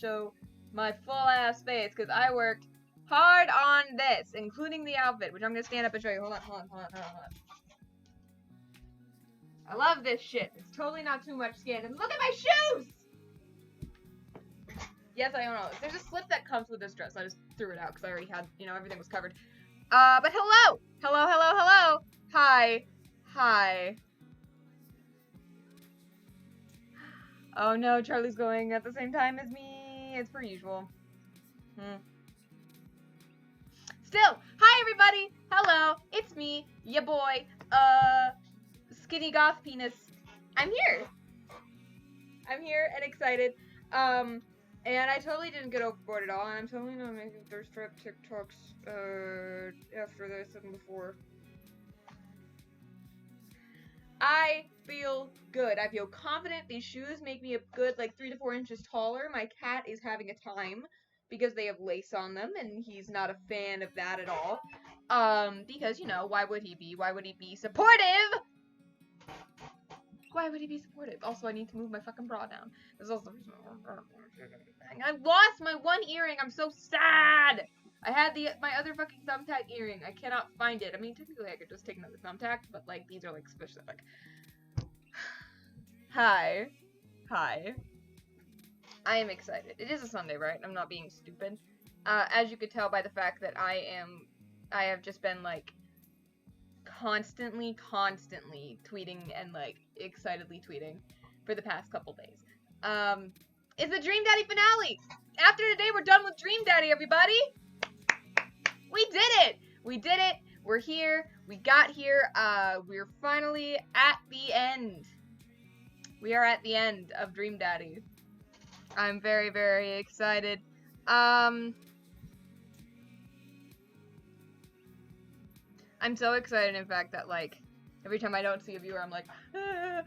show my full-ass face, because I worked hard on this, including the outfit, which I'm gonna stand up and show you. Hold on. I love this shit. It's totally not too much skin. And look at my shoes! Yes, I don't know. There's a slip that comes with this dress. I just threw it out because I already had, you know, everything was covered. But hello! Hello! Hi. Oh no, Charlie's going at the same time as me. It's per usual. Still, hi everybody! Hello, it's me, ya boy, skinny goth penis. I'm here and excited. And I totally didn't get overboard at all, and I'm totally not making thirst trap TikToks, after this and before. I feel good. I feel confident. These shoes make me a good, like, 3 to 4 inches taller. My cat is having a time because they have lace on them, and he's not a fan of that at all. Because, you know, why would he be? Why would he be supportive? Why would he be supportive? Also, I need to move my fucking bra down. There's also the reason I've lost my one earring. I'm so sad. I had my other fucking thumbtack earring. I cannot find it. I mean, technically I could just take another thumbtack, but like these are like specific. Hi. I am excited. It is a Sunday, right? I'm not being stupid. As you could tell by the fact that I have just been like constantly tweeting and like excitedly tweeting for the past couple days. It's the Dream Daddy finale! After today, we're done with Dream Daddy, everybody! We did it! We're here. We got here. We're finally at the end. We are at the end of Dream Daddy. I'm very, very excited. I'm so excited, in fact, that, like, every time I don't see a viewer, I'm like, oh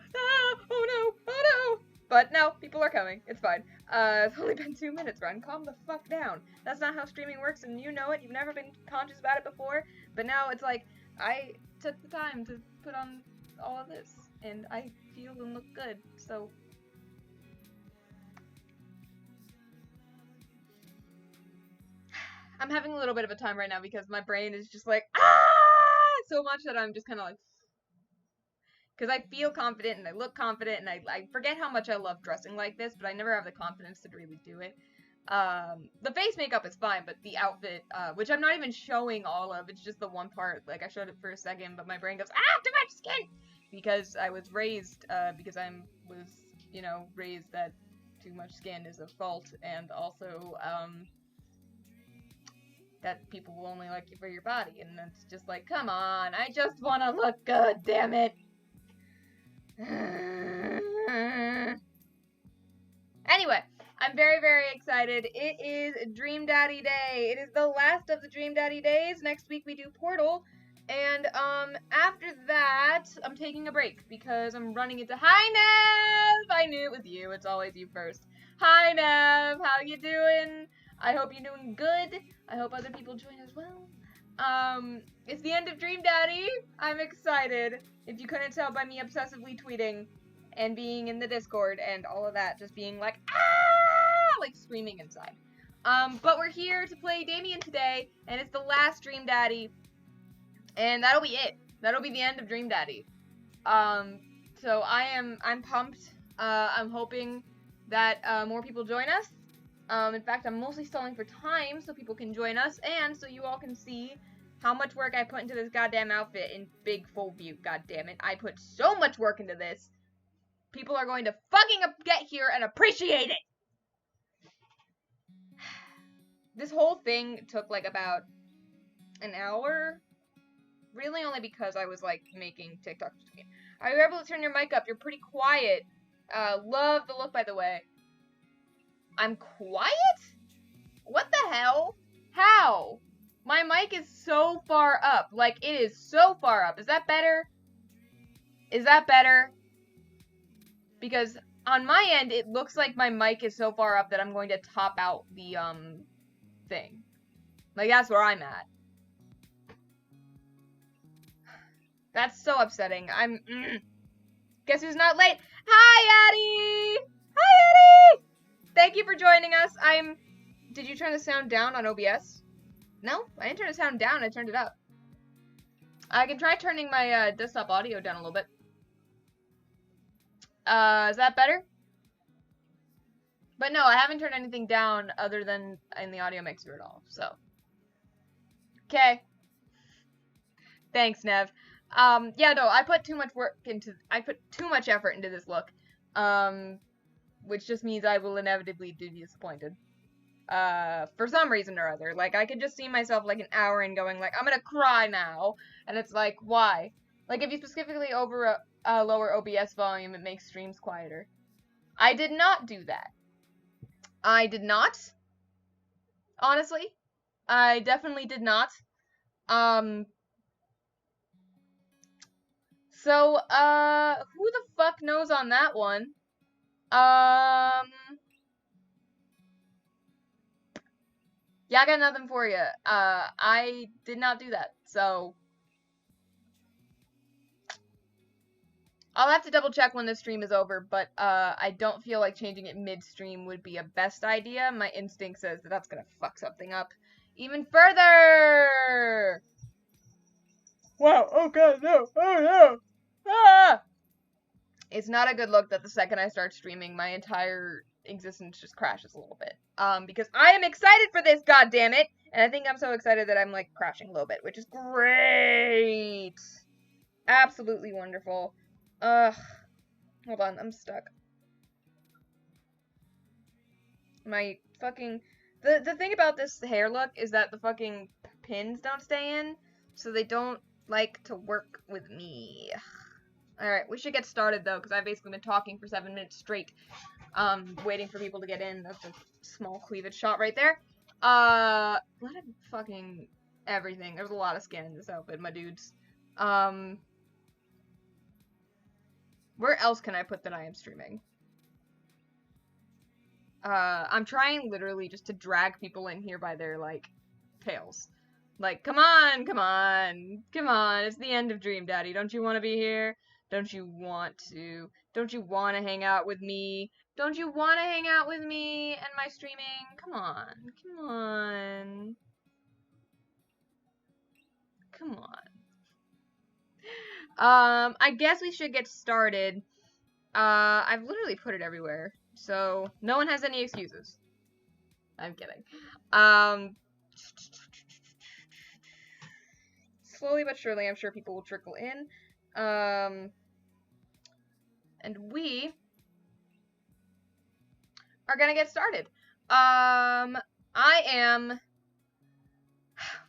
no! But no, people are coming. It's fine. It's only been 2 minutes, Run. Calm the fuck down. That's not how streaming works, and you know it. You've never been conscious about it before. But now it's like, I took the time to put on all of this, and I feel and look good, so... I'm having a little bit of a time right now because my brain is just like, so much that I'm just kind of like... Because I feel confident and I look confident and I forget how much I love dressing like this, but I never have the confidence to really do it. The face makeup is fine, but the outfit, which I'm not even showing all of, it's just the one part, like I showed it for a second, but my brain goes, too much skin! Because I was raised, you know, raised that too much skin is a fault, and also, that people will only like you for your body, and it's just like, come on, I just want to look good, damn it! Anyway, I'm very, very excited. It is Dream Daddy Day. It is the last of the Dream Daddy days. Next week we do Portal. And, after that, I'm taking a break because I'm running into... Hi, Nev! I knew it was you. It's always you first. Hi, Nev! How you doing? I hope you're doing good. I hope other people join as well. It's the end of Dream Daddy. I'm excited. If you couldn't tell by me obsessively tweeting and being in the Discord and all of that, just being like, like screaming inside. But we're here to play Damien today, and it's the last Dream Daddy, and that'll be it. That'll be the end of Dream Daddy. So I'm pumped. I'm hoping that, more people join us. In fact, I'm mostly stalling for time so people can join us, and so you all can see how much work I put into this goddamn outfit in big full view. God damn it. I put so much work into this. People are going to fucking get here and appreciate it. This whole thing took like about an hour. Really only because I was like making TikToks between. Are you able to turn your mic up? You're pretty quiet. Love the look, by the way. I'm quiet? What the hell? How? My mic is so far up. Like, it is so far up. Is that better? Is that better? Because on my end, it looks like my mic is so far up that I'm going to top out the, thing. Like, that's where I'm at. That's so upsetting. Guess who's not late? Hi, Addie! Hi, Addie! Thank you for joining us. Did you turn the sound down on OBS? No, I didn't turn the sound down. I turned it up. I can try turning my desktop audio down a little bit. Is that better? But no, I haven't turned anything down other than in the audio mixer at all. So, okay. Thanks, Nev. Yeah, no, I put too much effort into this look. Which just means I will inevitably be disappointed. For some reason or other. Like, I could just see myself, like, an hour in going, like, I'm gonna cry now. And it's like, why? Like, if you specifically lower OBS volume, it makes streams quieter. I did not do that. I did not. Honestly. I definitely did not. So, who the fuck knows on that one? Yeah, I got nothing for you. I did not do that, so I'll have to double check when the stream is over, but I don't feel like changing it mid-stream would be a best idea. My instinct says that that's gonna fuck something up even further! Wow, oh god, no, oh no! Ah! It's not a good look that the second I start streaming, my entire existence just crashes a little bit. Because I am excited for this, goddammit! And I think I'm so excited that I'm, like, crashing a little bit, which is great! Absolutely wonderful. Ugh. Hold on, I'm stuck. My fucking... The thing about this hair look is that the fucking pins don't stay in, so they don't like to work with me. Alright, we should get started, though, because I've basically been talking for 7 minutes straight, waiting for people to get in. That's a small cleavage shot right there. What a fucking everything. There's a lot of skin in this outfit, my dudes. Where else can I put that I am streaming? I'm trying literally just to drag people in here by their, like, tails. Like, come on, come on, come on, it's the end of Dream Daddy. Don't you want to be here? Don't you want to? Don't you want to hang out with me? Don't you want to hang out with me and my streaming? Come on, come on. Come on. I guess we should get started. I've literally put it everywhere, so no one has any excuses. I'm kidding. Slowly but surely, I'm sure people will trickle in. And we are gonna get started. I am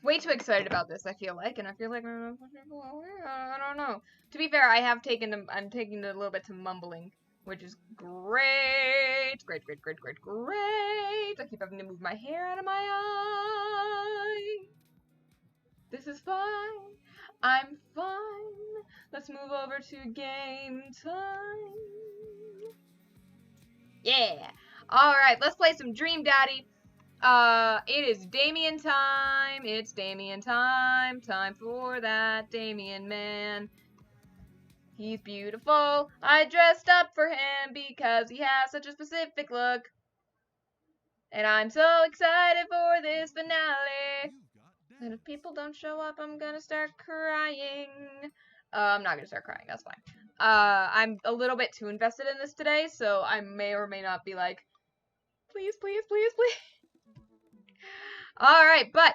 way too excited about this, I feel like, and I feel like I don't know. To be fair, I'm taking a little bit to mumbling, which is great. Great. I keep having to move my hair out of my eye. This is fine. I'm fine. Let's move over to game time. Yeah. Alright, let's play some Dream Daddy. It is Damien time. It's Damien time. Time for that Damien man. He's beautiful. I dressed up for him because he has such a specific look. And I'm so excited for this finale. And if people don't show up, I'm gonna start crying. I'm not gonna start crying, that's fine. I'm a little bit too invested in this today, so I may or may not be like, please. Alright, but,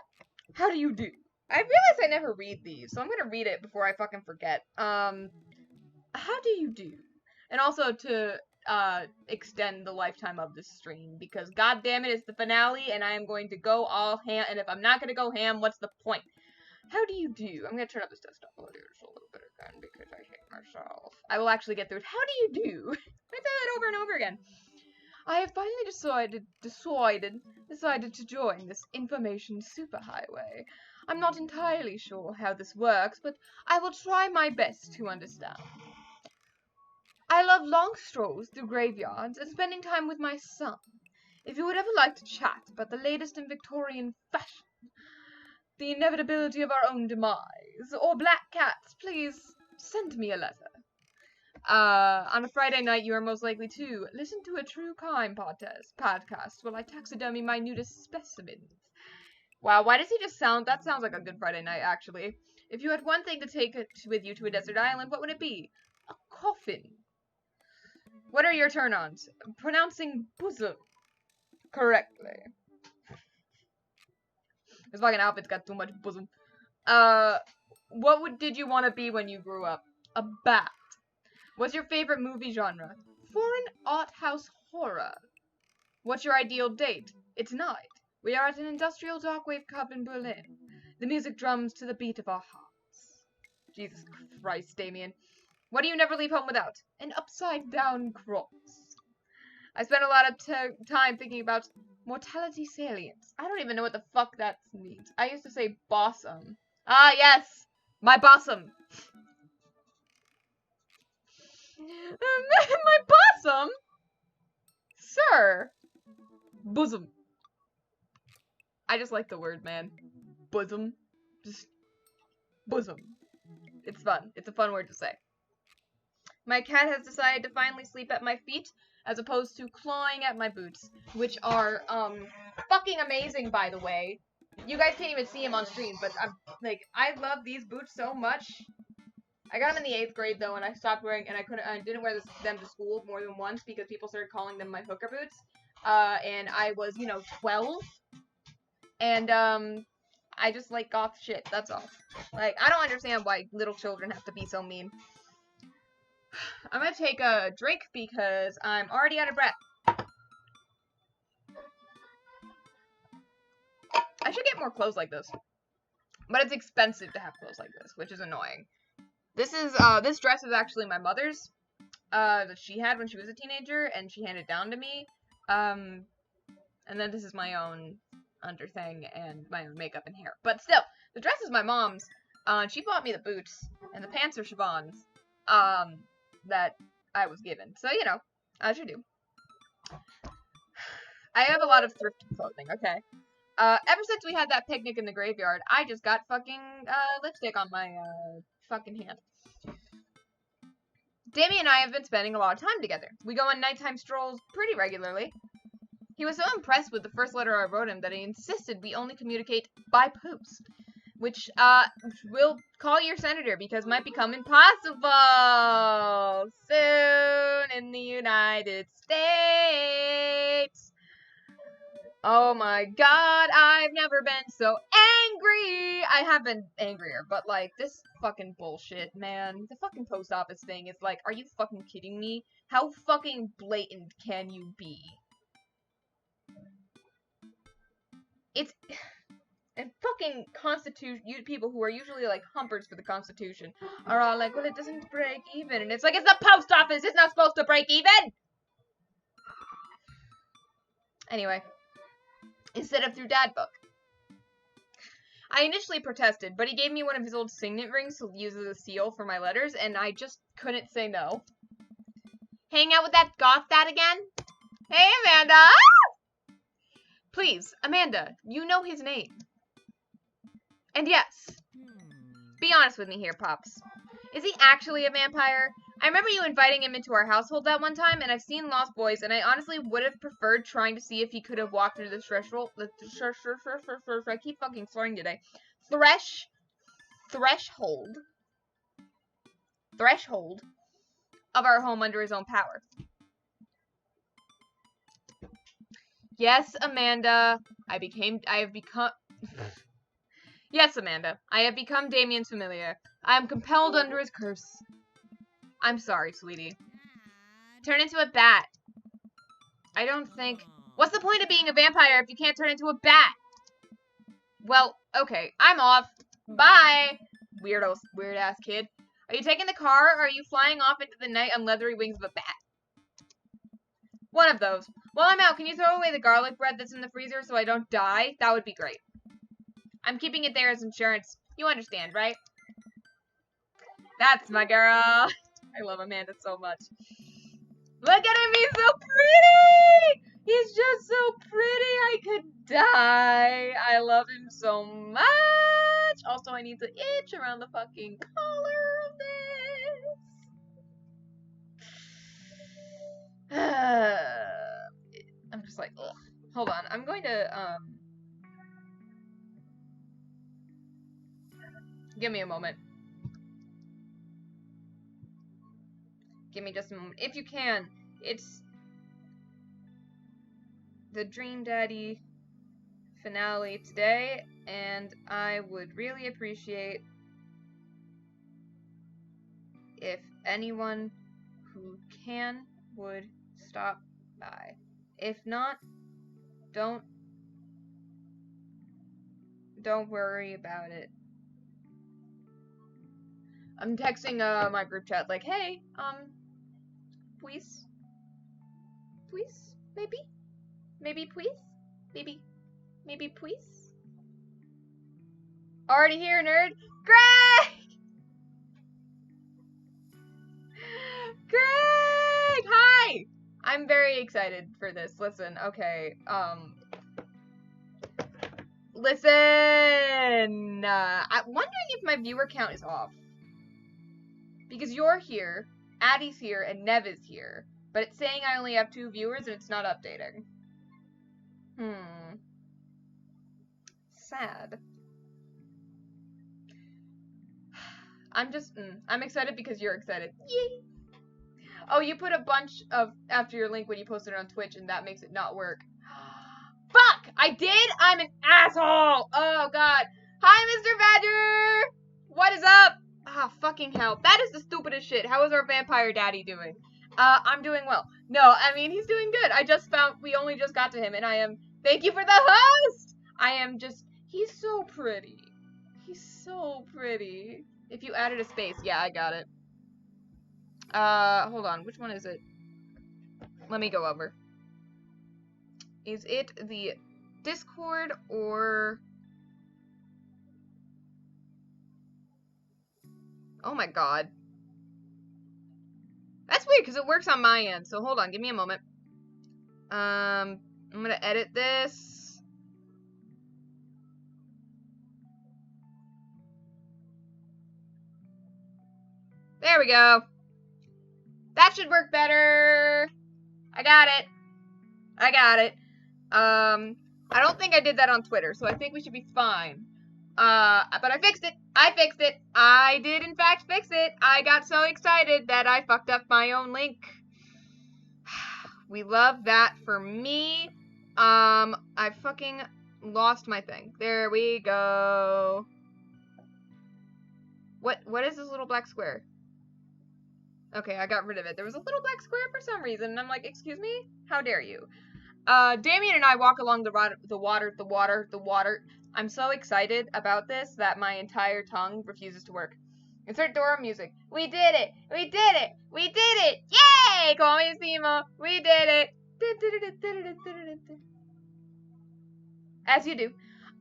how do you do? I realize I never read these, so I'm gonna read it before I fucking forget. How do you do? And also to, extend the lifetime of this stream, because goddammit, it's the finale, and I am going to go all ham, and if I'm not gonna go ham, what's the point? How do you do? I'm gonna turn up this desktop audio just a little bit again, because I hate myself. I will actually get through it. How do you do? I say that over and over again. I have finally decided to join this information superhighway. I'm not entirely sure how this works, but I will try my best to understand. I love long strolls through graveyards and spending time with my son. If you would ever like to chat about the latest in Victorian fashion, the inevitability of our own demise, or black cats, please send me a letter. On a Friday night, you are most likely to listen to a true crime podcast while I taxidermy my nudist specimens. Wow, why does he just sound? That sounds like a good Friday night, actually. If you had one thing to take with you to a desert island, what would it be? A coffin. What are your turn-ons? Pronouncing bosom correctly. This fucking outfit's got too much bosom. Did you want to be when you grew up? A bat. What's your favorite movie genre? Foreign art house horror. What's your ideal date? It's night. We are at an industrial darkwave club in Berlin. The music drums to the beat of our hearts. Jesus Christ, Damien. What do you never leave home without? An upside-down cross. I spent a lot of time thinking about mortality salience. I don't even know what the fuck that means. I used to say bossum. Ah, yes! My bossum! My bossum? Sir! Bosom. I just like the word, man. Bosom. Just bosom. It's fun. It's a fun word to say. My cat has decided to finally sleep at my feet, as opposed to clawing at my boots, which are, fucking amazing, by the way. You guys can't even see him on stream, but I love these boots so much. I got them in the 8th grade, though, and I stopped wearing, and I didn't wear them to school more than once, because people started calling them my hooker boots, and I was, 12, and, I just like goth shit, that's all. Like, I don't understand why little children have to be so mean. I'm gonna take a drink because I'm already out of breath. I should get more clothes like this. But it's expensive to have clothes like this, which is annoying. This dress is actually my mother's, that she had when she was a teenager, and she handed down to me. And then this is my own under thing, and my own makeup and hair. But still, the dress is my mom's. She bought me the boots, and the pants are Siobhan's. That I was given. So, as you do. I have a lot of thrift clothing, okay? Ever since we had that picnic in the graveyard, I just got fucking, lipstick on my, fucking hand. Damien and I have been spending a lot of time together. We go on nighttime strolls pretty regularly. He was so impressed with the first letter I wrote him that he insisted we only communicate by post. Which, will call your senator because might become impossible soon in the United States. Oh my god, I've never been so angry. I have been angrier, but this fucking bullshit, man. The fucking post office thing is are you fucking kidding me? How fucking blatant can you be? It's... And fucking people who are usually humpers for the Constitution are all well, it doesn't break even. And it's it's the post office! It's not supposed to break even! Anyway. Instead of through Dad Book. I initially protested, but he gave me one of his old signet rings to use as a seal for my letters, and I just couldn't say no. Hang out with that goth dad again? Hey, Amanda! Please, Amanda, you know his name. And yes, be honest with me here, Pops. Is he actually a vampire? I remember you inviting him into our household that one time, and I've seen Lost Boys, and I honestly would have preferred trying to see if he could have walked through the threshold. I keep fucking slurring today. Threshold of our home under his own power. Yes, Amanda, Yes, Amanda, I have become Damien's familiar. I am compelled under his curse. I'm sorry, sweetie. Turn into a bat. I don't think... What's the point of being a vampire if you can't turn into a bat? Well, okay, I'm off. Bye! Weird-ass kid. Are you taking the car, or are you flying off into the night on leathery wings of a bat? One of those. While I'm out, can you throw away the garlic bread that's in the freezer so I don't die? That would be great. I'm keeping it there as insurance. You understand, right? That's my girl. I love Amanda so much. Look at him, he's so pretty! He's just so pretty, I could die. I love him so much. Also, I need to itch around the fucking collar of this. hold on. I'm going to, give me a moment. Give me just a moment. If you can, it's the Dream Daddy finale today, and I would really appreciate if anyone who can would stop by. If not, don't worry about it. I'm texting my group chat like, hey, please, maybe please. Already here, nerd. Greg! Greg! Hi! I'm very excited for this. Listen, okay, listen! I'm wondering if my viewer count is off. Because you're here, Addie's here, and Nev is here. But it's saying I only have 2 viewers and it's not updating. Sad. I'm excited because you're excited. Yay! Oh, you put a bunch of after your link when you posted it on Twitch and that makes it not work. Fuck! I did? I'm an asshole! Oh, God. Hi, Mr. Badger! What is up? Ah, fucking hell. That is the stupidest shit. How is our vampire daddy doing? I'm doing well. No, I mean, he's doing good. We only just got to him, and thank you for the host! He's so pretty. He's so pretty. If you added a space, yeah, I got it. Hold on, which one is it? Let me go over. Is it the Discord or... Oh my god. That's weird, because it works on my end, so hold on, give me a moment. I'm gonna edit this. There we go. That should work better. I got it. I don't think I did that on Twitter, so I think we should be fine. But I fixed it. I did, in fact, fix it. I got so excited that I fucked up my own link. We love that for me. I fucking lost my thing. There we go. What is this little black square? Okay, I got rid of it. There was a little black square for some reason, and I'm like, excuse me? How dare you? Damien and I walk along the water. I'm so excited about this that my entire tongue refuses to work. Insert Dora music. We did it! We did it! We did it! Yay! Call me Simo. We did it! As you do.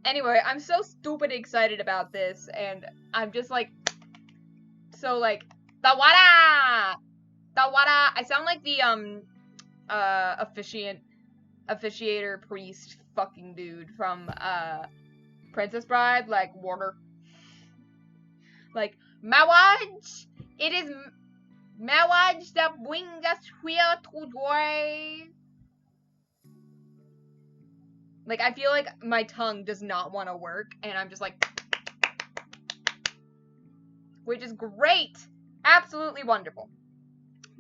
Anyway, I'm so stupid excited about this, and I'm just like, so like, the water! I sound like the, officiator priest fucking dude from, Princess Bride, like, water. Like, marriage! It is marriage that brings us here to joy. Like, I feel like my tongue does not want to work, and I'm just like, which is great! Absolutely wonderful.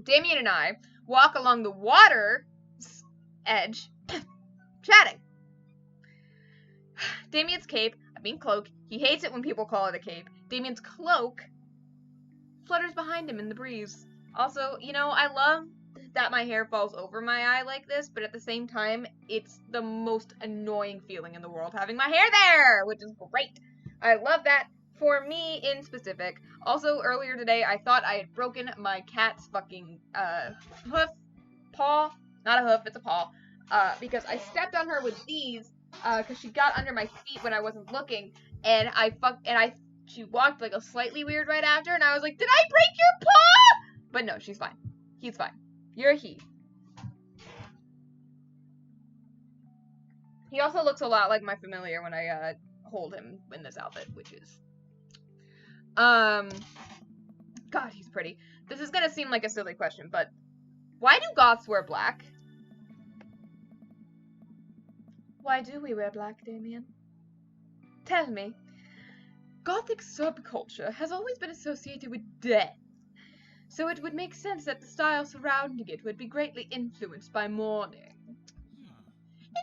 Damien and I walk along the water edge, chatting. Damien's cape, I mean cloak, he hates it when people call it a cape. Damien's cloak flutters behind him in the breeze. Also, you know, I love that my hair falls over my eye like this, but at the same time, it's the most annoying feeling in the world having my hair there, which is great. I love that for me in specific. Also, earlier today, I thought I had broken my cat's fucking, paw. Not a hoof, it's a paw. Because I stepped on her with these, because she got under my feet when I wasn't looking, and she walked like a slightly weird right after, and I was like, did I break your paw? But no, she's fine. He's fine. You're a he. He also looks a lot like my familiar when I, hold him in this outfit, which is, God, he's pretty. This is gonna seem like a silly question, but why do goths wear black? Why do we wear black, Damien? Tell me. Gothic subculture has always been associated with death, so it would make sense that the style surrounding it would be greatly influenced by mourning.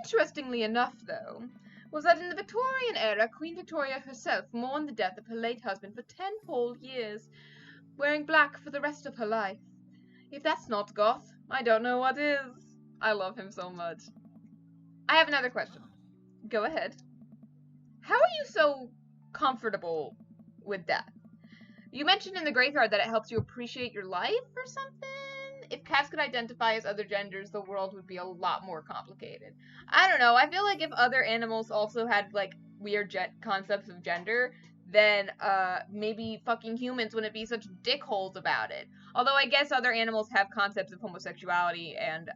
Interestingly enough, though, was that in the Victorian era, Queen Victoria herself mourned the death of her late husband for 10 whole years, wearing black for the rest of her life. If that's not goth, I don't know what is. I love him so much. I have another question. Go ahead. How are you so comfortable with death? You mentioned in the graveyard that it helps you appreciate your life or something? If cats could identify as other genders, the world would be a lot more complicated. I don't know. I feel like if other animals also had, like, weird concepts of gender, then, maybe fucking humans wouldn't be such dickholes about it. Although I guess other animals have concepts of homosexuality and,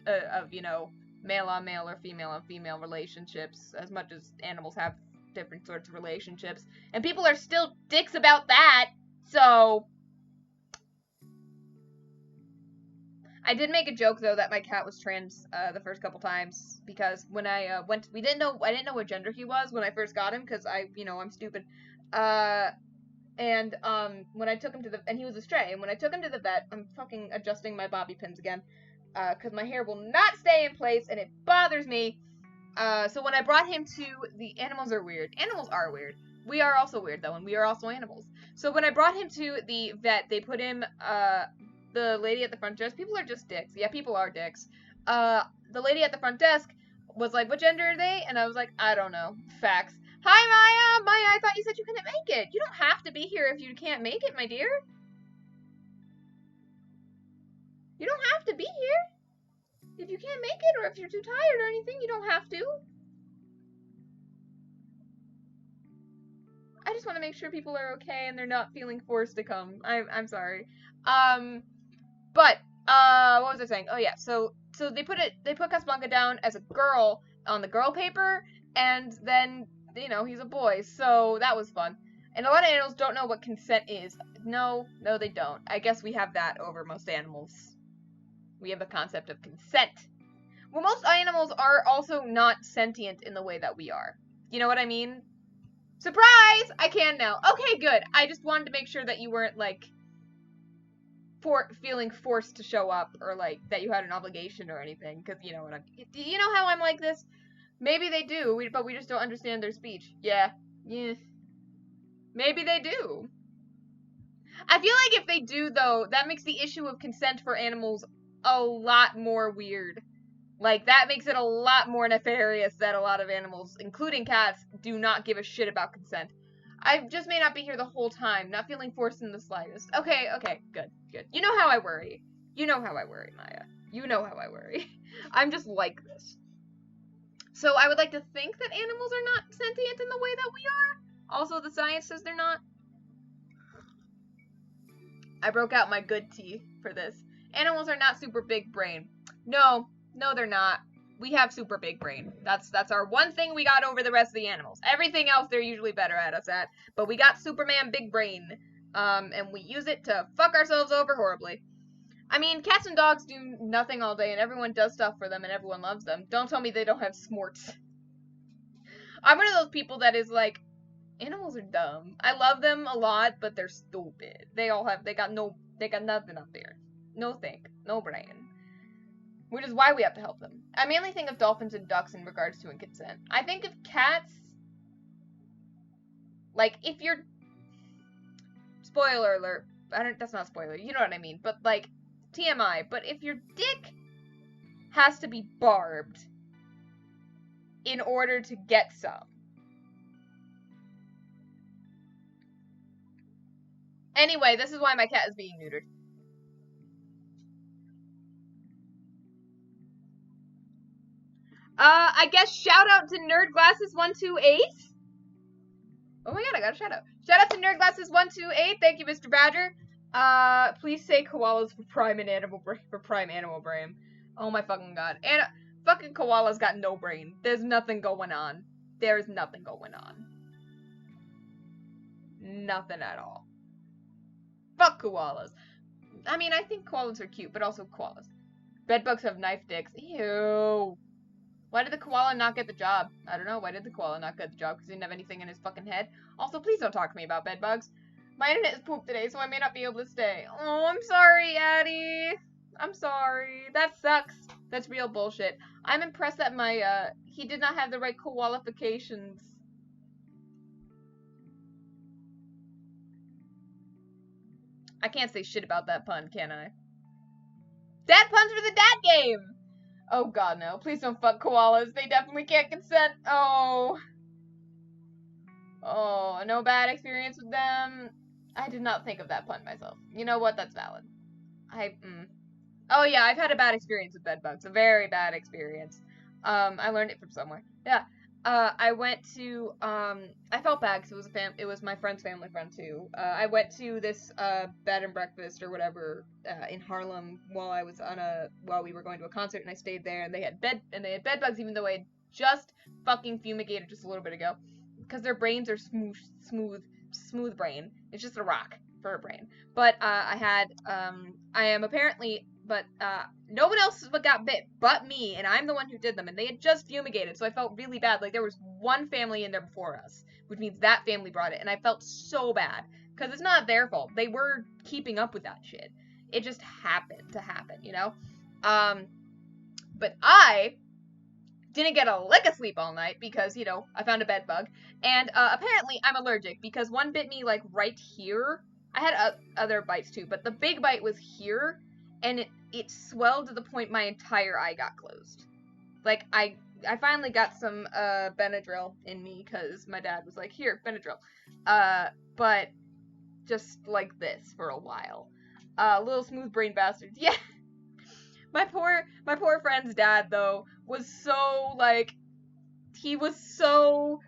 of, you know, male on male or female on female relationships, as much as animals have different sorts of relationships. And people are still dicks about that, so... I did make a joke, though, that my cat was trans, the first couple times, because when I, I didn't know what gender he was when I first got him, because I'm stupid. When I took him to the, and he was a stray, and when I took him to the vet, I'm fucking adjusting my bobby pins again, because my hair will not stay in place, and it bothers me. So when I brought him to, the animals are weird. Animals are weird. We are also weird, though, and we are also animals. So when I brought him to the vet, they put him, the lady at the front desk, people are just dicks. Yeah, people are dicks. The lady at the front desk was like, what gender are they? And I was like, I don't know. Facts. Hi, Maya! Maya, I thought you said you couldn't make it. You don't have to be here if you can't make it, my dear. You don't have to be here. If you can't make it, or if you're too tired or anything, you don't have to. I just want to make sure people are okay and they're not feeling forced to come. I'm sorry. But what was I saying? Oh yeah, so they put Casablanca down as a girl on the girl paper, and then he's a boy, so that was fun. And a lot of animals don't know what consent is. No, they don't. I guess we have that over most animals. We have the concept of consent. Well, most animals are also not sentient in the way that we are. You know what I mean? Surprise! I can now. Okay, good. I just wanted to make sure that you weren't, like, feeling forced to show up, or, like, that you had an obligation or anything, because, you know how I'm like this? Maybe they do, but we just don't understand their speech. Yeah. Maybe they do. I feel like if they do, though, that makes the issue of consent for animals a lot more weird. Like, that makes it a lot more nefarious that a lot of animals, including cats, do not give a shit about consent. I just may not be here the whole time, not feeling forced in the slightest. Okay, good. You know how I worry. You know how I worry, Maya. You know how I worry. I'm just like this. So I would like to think that animals are not sentient in the way that we are. Also, the science says they're not. I broke out my good tea for this. Animals are not super big brain. No, they're not. We have super big brain. That's our one thing we got over the rest of the animals. Everything else they're usually better at us at. But we got Superman big brain. And we use it to fuck ourselves over horribly. I mean, cats and dogs do nothing all day, and everyone does stuff for them, and everyone loves them. Don't tell me they don't have smarts. I'm one of those people that is like, animals are dumb. I love them a lot, but they're stupid. They got nothing up there. No think, no brain. Which is why we have to help them. I mainly think of dolphins and ducks in regards to consent. I think of cats, like, if you're, spoiler alert, that's not spoiler, you know what I mean, but, like, TMI, but if your dick has to be barbed in order to get some. Anyway, this is why my cat is being neutered. I guess shout out to NerdGlasses128. Oh my god, I got a shout out. Shout out to NerdGlasses128. Thank you, Mr. Badger. Please say koalas for prime animal brain. Oh my fucking god. And fucking koalas got no brain. There's nothing going on. There's nothing going on. Nothing at all. Fuck koalas. I mean, I think koalas are cute, but also koalas. Bedbugs have knife dicks. Ew. Why did the koala not get the job? I don't know. Why did the koala not get the job? Because he didn't have anything in his fucking head. Also, please don't talk to me about bed bugs. My internet is pooped today, so I may not be able to stay. Oh, I'm sorry, Addie. I'm sorry. That sucks. That's real bullshit. I'm impressed that my, he did not have the right qualifications. I can't say shit about that pun, can I? Dad puns for the dad game! Oh god, no. Please don't fuck koalas. They definitely can't consent. Oh. Oh, no bad experience with them. I did not think of that pun myself. You know what? That's valid. Oh yeah, I've had a bad experience with bed bugs. A very bad experience. I learned it from somewhere. Yeah. I went to, I felt bad because it was my friend's family friend too. I went to this, bed and breakfast or whatever, in Harlem while we were going to a concert, and I stayed there, and they had bed bugs even though I had just fucking fumigated just a little bit ago. Because their brains are smooth brain. It's just a rock for a brain. But, no one else got bit but me, and I'm the one who did them, and they had just fumigated, so I felt really bad. Like, there was one family in there before us, which means that family brought it, and I felt so bad, because it's not their fault. They were keeping up with that shit. It just happened to happen, you know? But I didn't get a lick of sleep all night, because, you know, I found a bed bug, and, apparently I'm allergic, because one bit me, like, right here. I had other bites, too, but the big bite was here, and it swelled to the point my entire eye got closed. Like, I finally got some, Benadryl in me, because my dad was like, here, Benadryl. But just like this for a while. Little smooth brain bastards. Yeah. My poor friend's dad, though, was so, like, he was so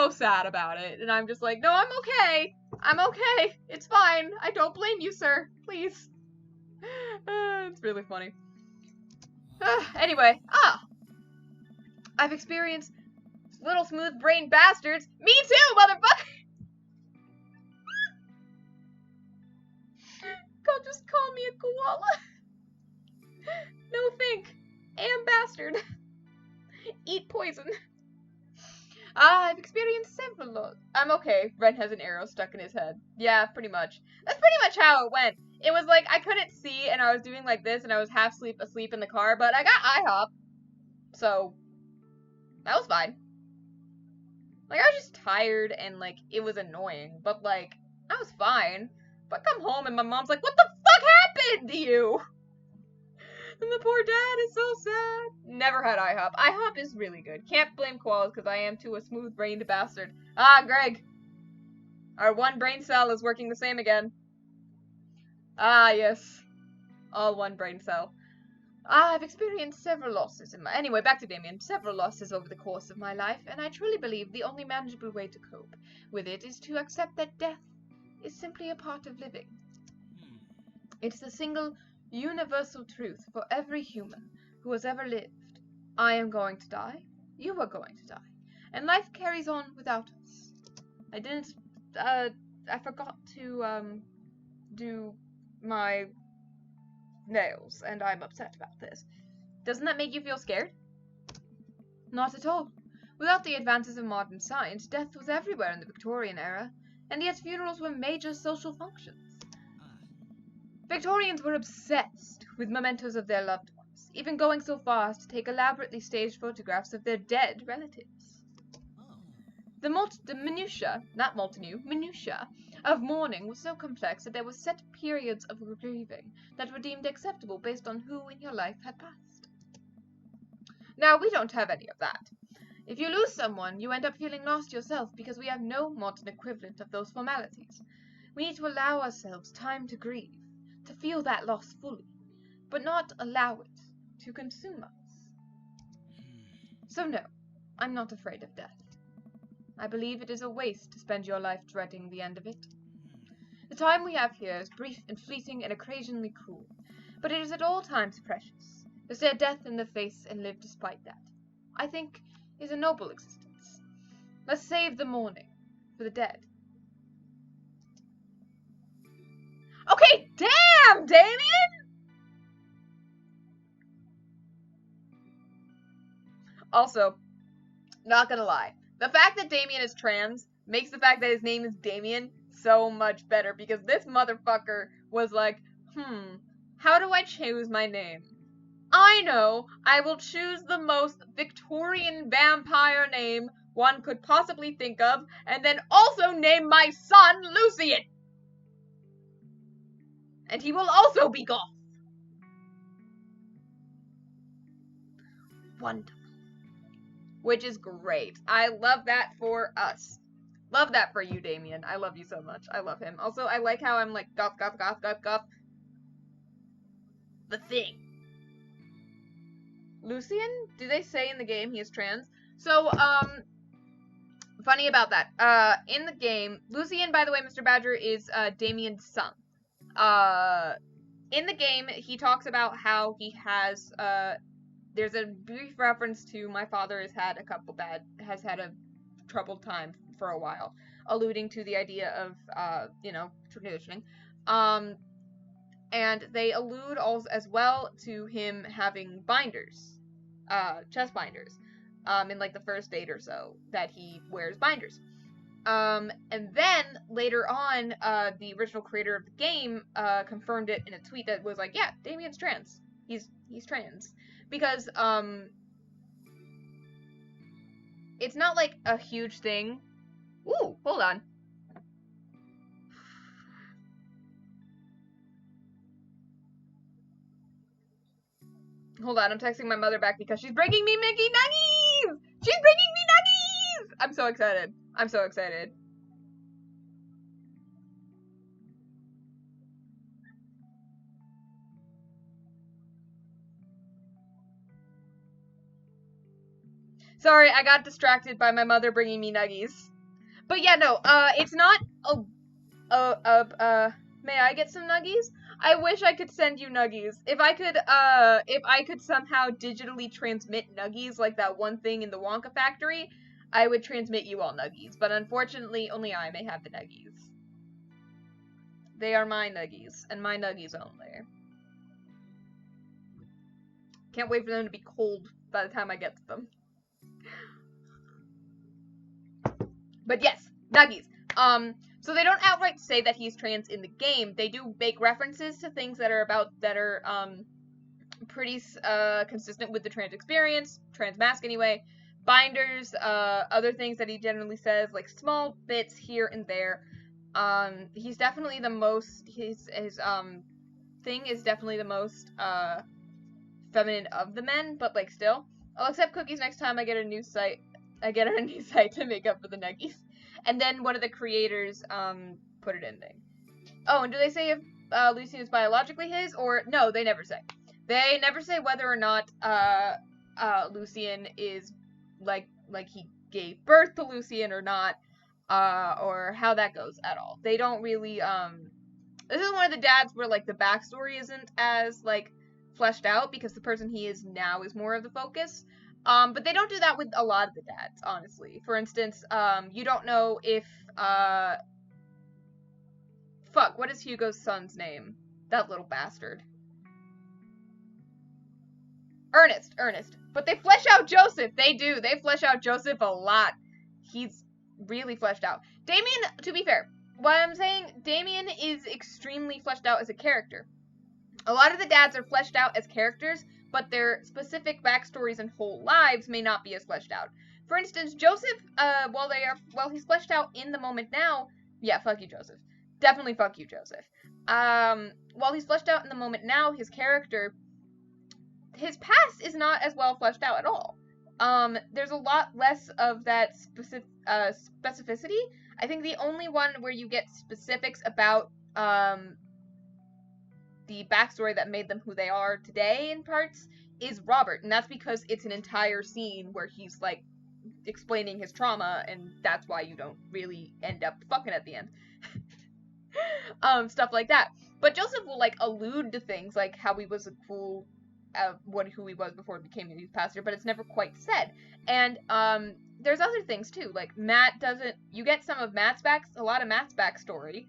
sad about it. And I'm just like, no, I'm okay. I'm okay. It's fine. I don't blame you, sir. Please. It's really funny. Anyway, I've experienced little smooth brain bastards. Me too, motherfucker! God, just call me a koala. No think. Am bastard. Eat poison. I've experienced several. I'm okay. Ren has an arrow stuck in his head. Yeah, pretty much. That's pretty much how it went. It was like, I couldn't see, and I was doing like this, and I was half asleep in the car, but I got IHOP. So, that was fine. Like, I was just tired, and, like, it was annoying, but, like, I was fine. But I come home, and my mom's like, what the fuck happened to you? And the poor dad is so sad. Never had IHOP. IHOP is really good. Can't blame koalas, because I am too a smooth-brained bastard. Ah, Greg. Our one brain cell is working the same again. Ah, yes. All one brain cell. I've experienced several losses in my... Anyway, back to Damien. Several losses over the course of my life, and I truly believe the only manageable way to cope with it is to accept that death is simply a part of living. It's the single, universal truth for every human who has ever lived. I am going to die. You are going to die. And life carries on without us. I forgot to, do my nails, and I'm upset about this. Doesn't that make you feel scared? Not at all. Without the advances of modern science, death was everywhere in the Victorian era, and yet funerals were major social functions. Victorians were obsessed with mementos of their loved ones, even going so far as to take elaborately staged photographs of their dead relatives. The minutiae of mourning was so complex that there were set periods of grieving that were deemed acceptable based on who in your life had passed. Now, we don't have any of that. If you lose someone, you end up feeling lost yourself because we have no modern equivalent of those formalities. We need to allow ourselves time to grieve, to feel that loss fully, but not allow it to consume us. So no, I'm not afraid of death. I believe it is a waste to spend your life dreading the end of it. The time we have here is brief and fleeting and occasionally cruel, but it is at all times precious. To stare death in the face and live despite that, I think, is a noble existence. Let's save the mourning for the dead. Okay, damn, Damien! Also, not gonna lie, the fact that Damien is trans makes the fact that his name is Damien so much better, because this motherfucker was like, how do I choose my name? I know, I will choose the most Victorian vampire name one could possibly think of, and then also name my son Lucian! And he will also be goth. Wonderful. Which is great. I love that for us. Love that for you, Damien. I love you so much. I love him. Also, I like how I'm like, goth, goth, goth, goth, goth. The Thing. Lucian? Do they say in the game he is trans? So, funny about that. In the game, Lucian, by the way, Mr. Badger, is, Damien's son. In the game, he talks about how he has, there's a brief reference to my father has had a troubled time for a while, alluding to the idea of, transitioning. And they allude also as well to him having binders, chest binders, in like the first date or so that he wears binders. And then later on, the original creator of the game, confirmed it in a tweet that was like, yeah, Damien's trans. He's trans. Because, it's not like a huge thing. Ooh, hold on. Hold on, I'm texting my mother back because she's bringing me Mickey Nuggies! She's bringing me Nuggies! I'm so excited. I'm so excited. Sorry, I got distracted by my mother bringing me Nuggies. But yeah, no, it's not may I get some Nuggies? I wish I could send you Nuggies. If I could somehow digitally transmit Nuggies like that one thing in the Wonka factory, I would transmit you all Nuggies. But unfortunately, only I may have the Nuggies. They are my Nuggies, and my Nuggies only. Can't wait for them to be cold by the time I get to them. But yes, Nuggies. So they don't outright say that he's trans in the game. They do make references to things that are pretty consistent with the trans experience, trans mask anyway. Binders, other things that he generally says, like small bits here and there. He's definitely the most, his thing is definitely the most, feminine of the men, but like still. I'll accept cookies next time I get a new site to make up for the Nuggies. And then one of the creators, put it in thing. Oh, and do they say if, Lucian is biologically his, or, no, they never say. They never say whether or not, Lucian is, like he gave birth to Lucian or not, or how that goes at all. They don't really, this is one of the dads where, like, the backstory isn't as, like, fleshed out, because the person he is now is more of the focus. But they don't do that with a lot of the dads, honestly. For instance, you don't know if, fuck, what is Hugo's son's name? That little bastard. Ernest. But they flesh out Joseph. They do. They flesh out Joseph a lot. He's really fleshed out. Damien, to be fair, what I'm saying, Damien is extremely fleshed out as a character. A lot of the dads are fleshed out as characters, but their specific backstories and whole lives may not be as fleshed out. For instance, Joseph, while he's fleshed out in the moment now, yeah, fuck you, Joseph. Definitely fuck you, Joseph. While he's fleshed out in the moment now, his character, his past is not as well fleshed out at all. There's a lot less of that specificity. I think the only one where you get specifics about, the backstory that made them who they are today in parts is Robert, and that's because it's an entire scene where he's, like, explaining his trauma, and that's why you don't really end up fucking at the end. Stuff like that. But Joseph will, like, allude to things, like how he was a cool, who he was before he became a youth pastor, but it's never quite said. And, there's other things, too, like, you get some of a lot of Matt's backstory.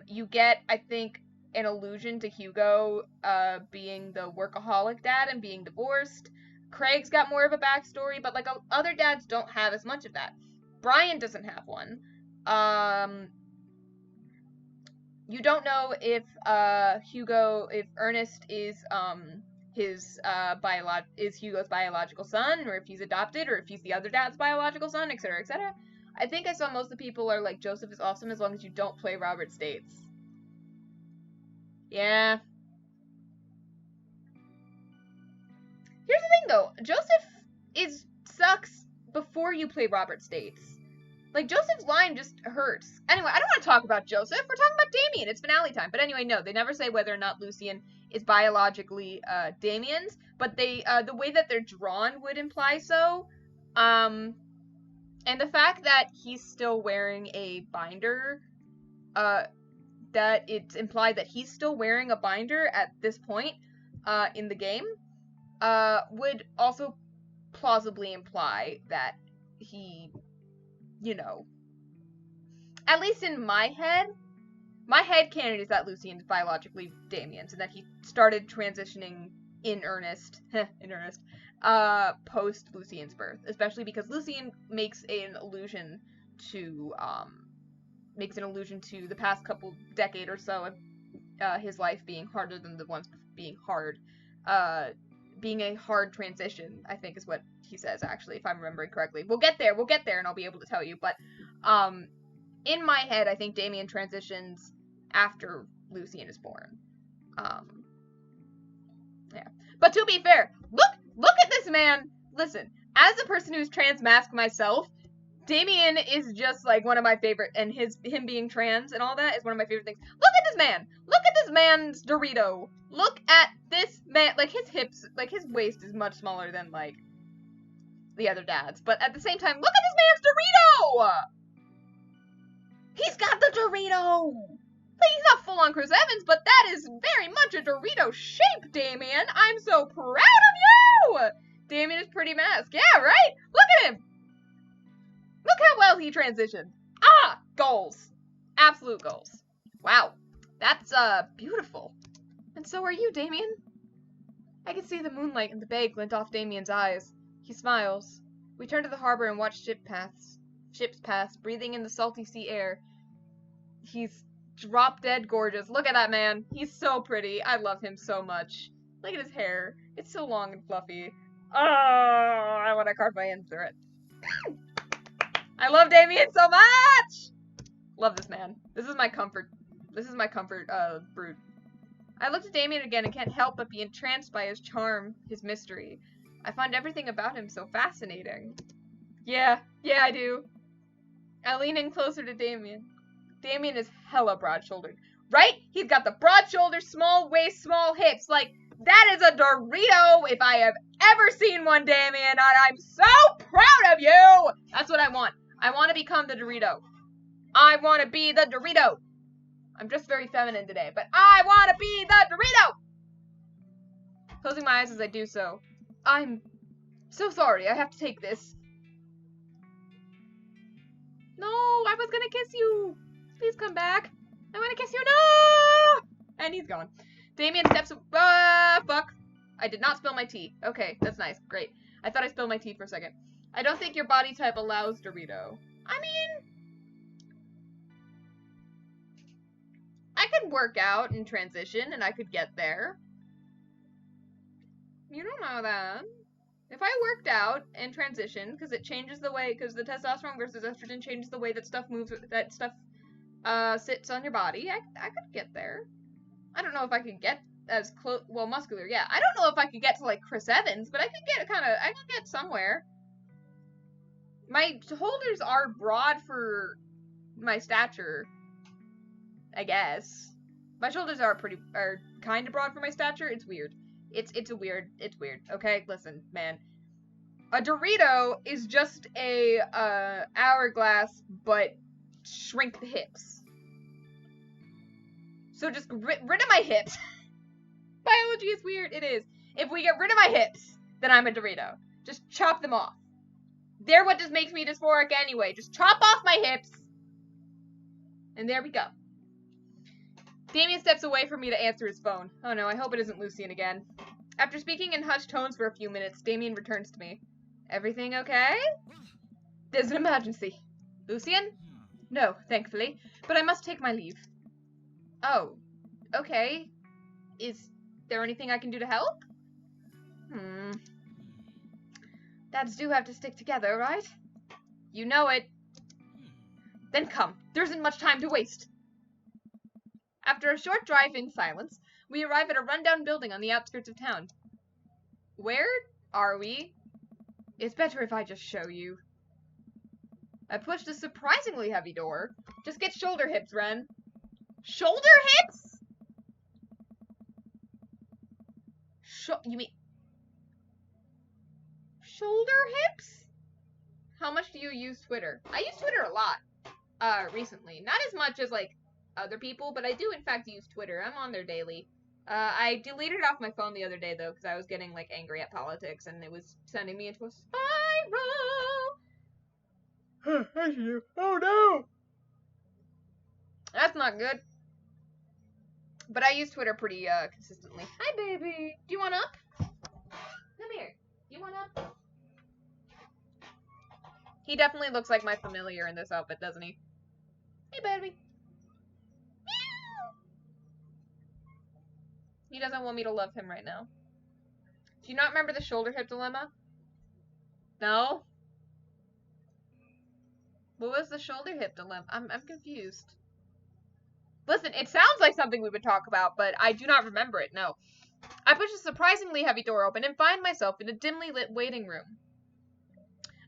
You get, I think, an allusion to Hugo, being the workaholic dad and being divorced. Craig's got more of a backstory, but, like, other dads don't have as much of that. Brian doesn't have one. You don't know if Ernest is Hugo's biological son, or if he's adopted, or if he's the other dad's biological son, etc., etc. I think I saw most of the people are like, Joseph is awesome as long as you don't play Robert States. Yeah. Here's the thing, though. Joseph sucks before you play Robert States. Like, Joseph's line just hurts. Anyway, I don't want to talk about Joseph. We're talking about Damien. It's finale time. But anyway, no, they never say whether or not Lucien is biologically Damien's. But the way that they're drawn would imply so. And the fact that he's still wearing a binder, that it's implied that he's still wearing a binder at this point in the game, would also plausibly imply that he, you know, at least in my head canon is that Lucien's biologically Damien's, and that he started transitioning in earnest, post Lucien's birth, especially because Lucien makes an allusion to the past couple decade or so of his life being harder than the ones being hard, being a hard transition, I think is what he says, actually, if I'm remembering correctly. We'll get there, and I'll be able to tell you, but, in my head, I think Damien transitions after Lucien is born. Yeah. But to be fair, look at this man! Listen, as a person who's trans-masked myself, Damien is just, like, one of my favorite, and him being trans and all that is one of my favorite things. Look at this man! Look at this man's Dorito! Look at this man, like, his hips, like, his waist is much smaller than, like, the other dads, but at the same time, look at this man's Dorito! He's got the Dorito! Like, he's not full-on Chris Evans, but that is very much a Dorito shape, Damien! I'm so proud of you! Damien is pretty masked. Yeah, right? Look at him! Look how well he transitioned. Ah! Goals. Absolute goals. Wow. That's, beautiful. And so are you, Damien. I can see the moonlight in the bay glint off Damien's eyes. He smiles. We turn to the harbor and watch ships pass, breathing in the salty sea air. He's drop-dead gorgeous. Look at that man. He's so pretty. I love him so much. Look at his hair. It's so long and fluffy. Oh, I want to carve my hands through it. I love Damien so much! Love this man. This is my comfort. Brood. I looked at Damien again and can't help but be entranced by his charm, his mystery. I find everything about him so fascinating. Yeah, I do. I lean in closer to Damien. Damien is hella broad-shouldered. Right? He's got the broad shoulders, small waist, small hips. Like, that is a Dorito if I have ever seen one, Damien. And I'm so proud of you! That's what I want. I want to become the Dorito. I want to be the Dorito. I'm just very feminine today, but I want to be the Dorito! Closing my eyes as I do so. I'm so sorry. I have to take this. No, I was gonna kiss you. Please come back. I want to kiss you. No! And he's gone. Damien steps. Fuck. I did not spill my tea. Okay, that's nice. Great. I thought I spilled my tea for a second. I don't think your body type allows Dorito. I mean, I could work out and transition, and I could get there. You don't know that. If I worked out and transitioned, because it changes the way, because the testosterone versus estrogen changes the way that stuff moves, that stuff sits on your body, I could get there. I don't know if I could get as close, well, muscular, yeah. I don't know if I could get to, like, Chris Evans, but I could get somewhere. My shoulders are broad for my stature, I guess. My shoulders are kind of broad for my stature. It's weird. It's weird, okay? Listen, man. A Dorito is just a, hourglass, but shrink the hips. So just rid of my hips. Biology is weird, it is. If we get rid of my hips, then I'm a Dorito. Just chop them off. They're what just makes me dysphoric anyway. Just chop off my hips. And there we go. Damien steps away from me to answer his phone. Oh no, I hope it isn't Lucien again. After speaking in hushed tones for a few minutes, Damien returns to me. Everything okay? There's an emergency. Lucien? No, thankfully, but I must take my leave. Oh, okay. Is there anything I can do to help? Dads do have to stick together, right? You know it. Then come. There isn't much time to waste. After a short drive in silence, we arrive at a rundown building on the outskirts of town. Where are we? It's better if I just show you. I pushed a surprisingly heavy door. Just get shoulder hips, Ren. Shoulder hips? You mean... shoulder hips? How much do you use Twitter? I use Twitter a lot, recently. Not as much as, like, other people, but I do, in fact, use Twitter. I'm on there daily. I deleted it off my phone the other day, though, because I was getting, like, angry at politics, and it was sending me into a spiral. Oh, no! That's not good. But I use Twitter pretty, consistently. Hi, baby! Do you want up? Come here. You want up? He definitely looks like my familiar in this outfit, doesn't he? Hey, baby. He doesn't want me to love him right now. Do you not remember the shoulder hip dilemma? No? What was the shoulder hip dilemma? I'm confused. Listen, it sounds like something we would talk about, but I do not remember it, no. I push a surprisingly heavy door open and find myself in a dimly lit waiting room.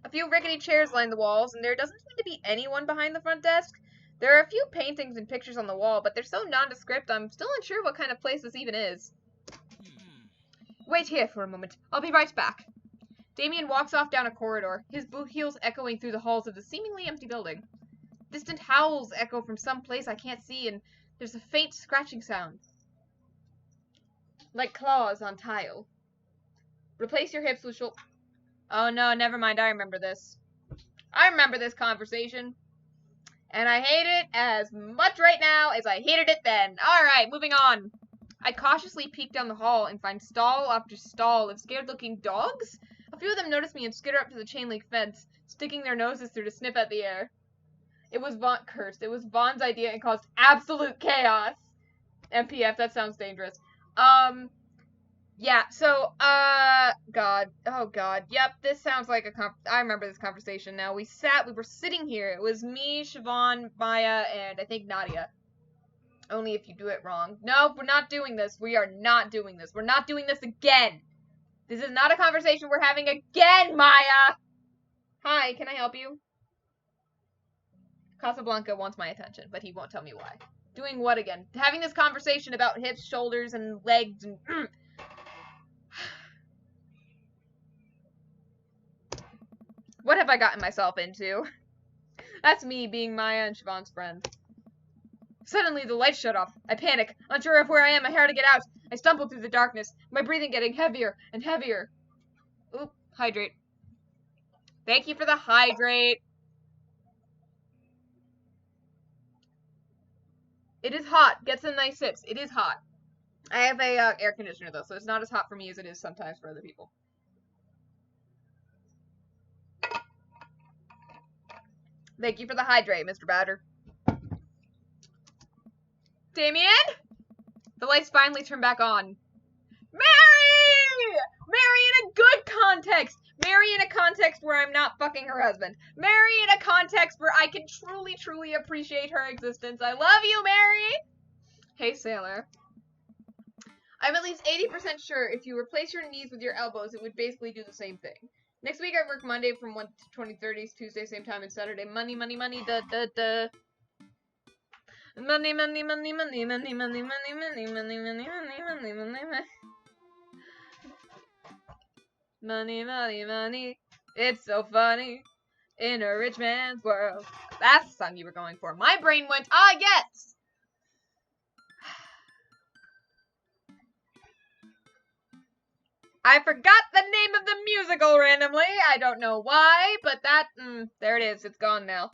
A few rickety chairs line the walls, and there doesn't seem to be anyone behind the front desk. There are a few paintings and pictures on the wall, but they're so nondescript I'm still unsure what kind of place this even is. Wait here for a moment. I'll be right back. Damien walks off down a corridor, his boot heels echoing through the halls of the seemingly empty building. Distant howls echo from some place I can't see, and there's a faint scratching sound. Like claws on tile. Replace your hips with shoulder... Oh no, never mind, I remember this. I remember this conversation. And I hate it as much right now as I hated it then. Alright, moving on. I cautiously peek down the hall and find stall after stall of scared-looking dogs. A few of them notice me and skitter up to the chain-link fence, sticking their noses through to sniff at the air. It was cursed. It was Vaughn's idea and caused absolute chaos. MPF, that sounds dangerous. Yeah, so, God. Oh, God. Yep, this sounds like I remember this conversation now. We were sitting here. It was me, Siobhan, Maya, and I think Nadia. Only if you do it wrong. No, we're not doing this. We are not doing this. We're not doing this again. This is not a conversation we're having again, Maya! Hi, can I help you? Casablanca wants my attention, but he won't tell me why. Doing what again? Having this conversation about hips, shoulders, and legs, and... What have I gotten myself into? That's me being Maya and Siobhan's friend. Suddenly, the lights shut off. I panic, unsure of where I am and how to get out. I stumble through the darkness, my breathing getting heavier and heavier. Oop, hydrate. Thank you for the hydrate. It is hot. Get some nice sips. It is hot. I have a air conditioner, though, so it's not as hot for me as it is sometimes for other people. Thank you for the hydrate, Mr. Batter. Damien? The lights finally turn back on. Mary! Mary in a good context! Mary in a context where I'm not fucking her husband. Mary in a context where I can truly, truly appreciate her existence. I love you, Mary! Hey, sailor. I'm at least 80% sure if you replace your knees with your elbows, it would basically do the same thing. Next week I work Monday from 1 to 20:30, Tuesday same time, and Saturday money, money, money, Money, money, money, money, money, money, money, money, money, money, money, money, money, money. Money, money, money. It's so funny in a rich man's world. That's the song you were going for. My brain went, ah, yes! I forgot the name of the musical randomly. I don't know why, but that, there it is. It's gone now.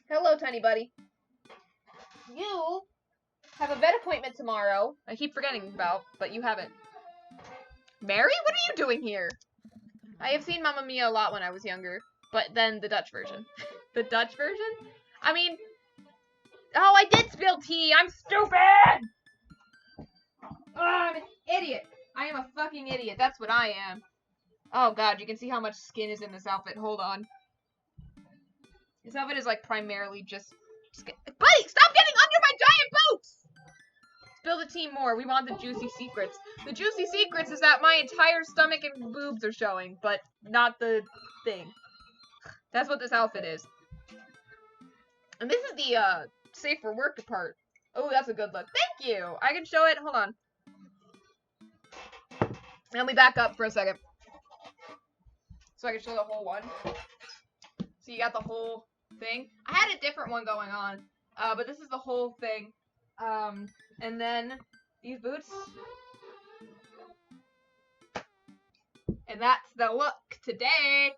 Hello, tiny buddy. You have a vet appointment tomorrow. I keep forgetting about, but you haven't. Mary, what are you doing here? I have seen Mamma Mia a lot when I was younger, but then the Dutch version. The Dutch version? I mean, oh, I did spill tea. I'm stupid. Oh, I'm an idiot. I am a fucking idiot. That's what I am. Oh god, you can see how much skin is in this outfit. Hold on. This outfit is like primarily just skin. Buddy, stop getting under my giant boots! Spill the tea more. We want the juicy secrets. The juicy secrets is that my entire stomach and boobs are showing, but not the thing. That's what this outfit is. And this is the safe for work part. Oh, that's a good look. Thank you. I can show it. Hold on. Let me back up for a second. So I can show the whole one. So you got the whole thing. I had a different one going on. But this is the whole thing. And then these boots. And that's the look today.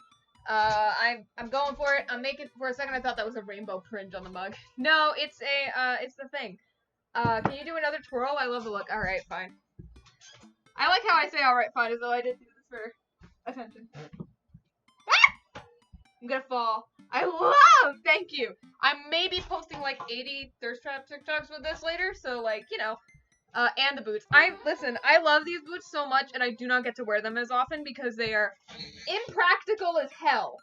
I'm going for it. I'm making, for a second I thought that was a rainbow print on the mug. No, it's it's the thing. Can you do another twirl? I love the look. Alright, fine. I like how I say alright, fine, as though I didn't do this for attention. Ah! I'm gonna fall. Thank you. I'm maybe posting like 80 thirst trap TikToks with this later, so like, you know. And the boots. Listen, I love these boots so much, and I do not get to wear them as often because they are impractical as hell.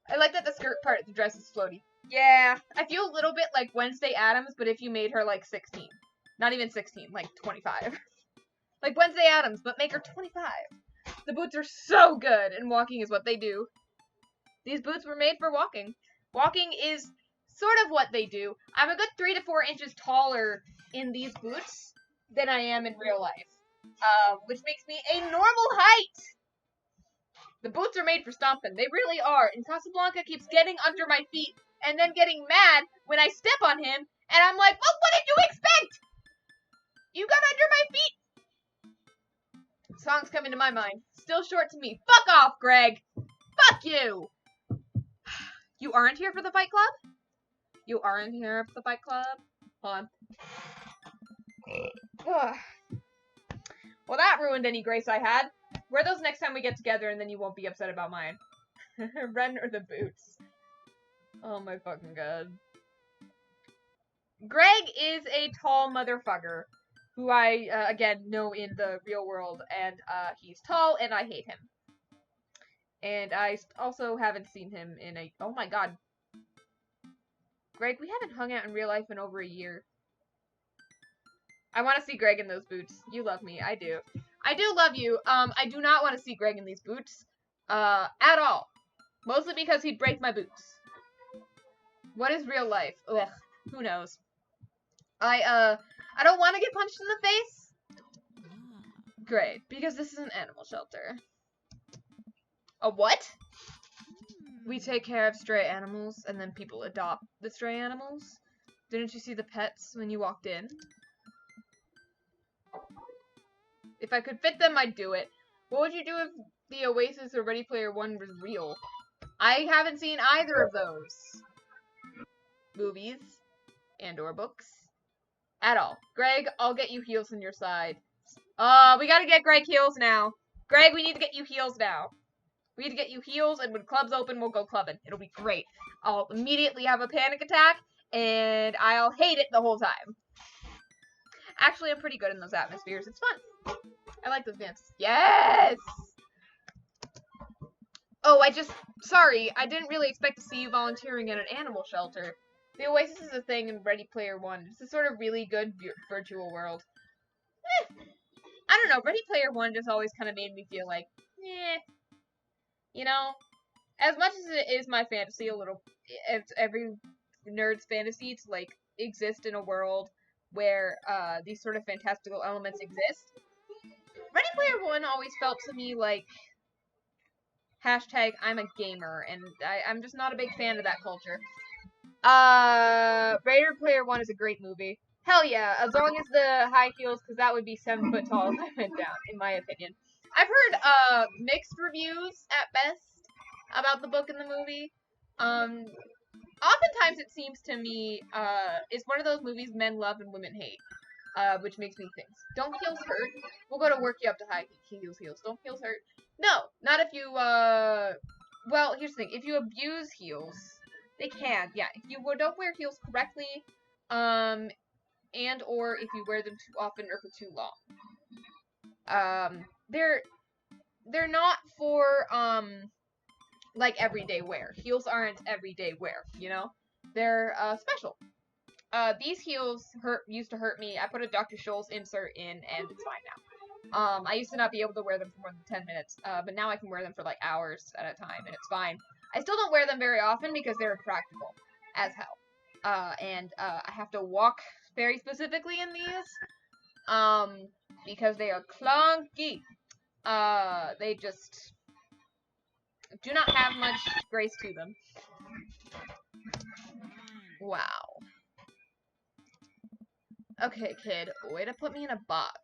I like that the skirt part of the dress is floaty. Yeah, I feel a little bit like Wednesday Addams, but if you made her like 16. Not even 16, like 25. Like Wednesday Addams, but make her 25. The boots are so good, and walking is what they do. These boots were made for walking. Walking is sort of what they do. I'm a good 3 to 4 inches taller in these boots than I am in real life, which makes me a normal height. The boots are made for stomping. They really are. And Casablanca keeps getting under my feet and then getting mad when I step on him, and I'm like, well, what did you expect? You got under my feet. Songs come into my mind. Still short to me. Fuck off, Greg. Fuck you. You aren't here for the Fight Club? You aren't here for the Fight Club? Hold on. Ugh. Well, that ruined any grace I had. Wear those next time we get together, and then you won't be upset about mine. Ren or the boots? Oh my fucking god. Greg is a tall motherfucker, who I, again, know in the real world, and, he's tall, and I hate him. And I also haven't seen him in a... Oh my god. Greg, we haven't hung out in real life in over a year. I want to see Greg in those boots. You love me. I do. I do love you. I do not want to see Greg in these boots. At all. Mostly because he'd break my boots. What is real life? Ugh. Who knows? I don't want to get punched in the face. Great. Because this is an animal shelter. A what? We take care of stray animals, and then people adopt the stray animals. Didn't you see the pets when you walked in? If I could fit them, I'd do it. What would you do if the Oasis or Ready Player One was real? I haven't seen either of those movies and or books at all. Greg, I'll get you heels on your side. We gotta get Greg heels now. Greg, we need to get you heels now. We need to get you heels, and when clubs open, we'll go clubbing. It'll be great. I'll immediately have a panic attack, and I'll hate it the whole time. Actually, I'm pretty good in those atmospheres. It's fun. I like those dances. Yes! Oh, sorry, I didn't really expect to see you volunteering at an animal shelter. The Oasis is a thing in Ready Player One. It's a sort of really good virtual world. I don't know, Ready Player One just always kind of made me feel like, you know, as much as it is my fantasy a little, it's every nerd's fantasy to, like, exist in a world where, these sort of fantastical elements exist. Ready Player One always felt to me like, hashtag I'm a gamer, and I'm just not a big fan of that culture. Ready Player One is a great movie. Hell yeah, as long as the high heels, because that would be 7 foot tall if I went down, in my opinion. I've heard, mixed reviews, at best, about the book and the movie. Oftentimes it seems to me, it's one of those movies men love and women hate. which makes me think. Don't heels hurt? We'll go to work you up to high heels. Don't heels hurt? No, not if you, well, here's the thing. If you abuse heels, they can, yeah. If you don't wear heels correctly, and or if you wear them too often or for too long. They're not for, like, everyday wear. Heels aren't everyday wear, you know? They're, special. These heels used to hurt me. I put a Dr. Scholl's insert in, and it's fine now. I used to not be able to wear them for more than 10 minutes, but now I can wear them for, like, hours at a time, and it's fine. I still don't wear them very often because they're impractical as hell. And I have to walk very specifically in these, because they are clunky. They just do not have much grace to them. Wow. Okay, kid, way to put me in a box.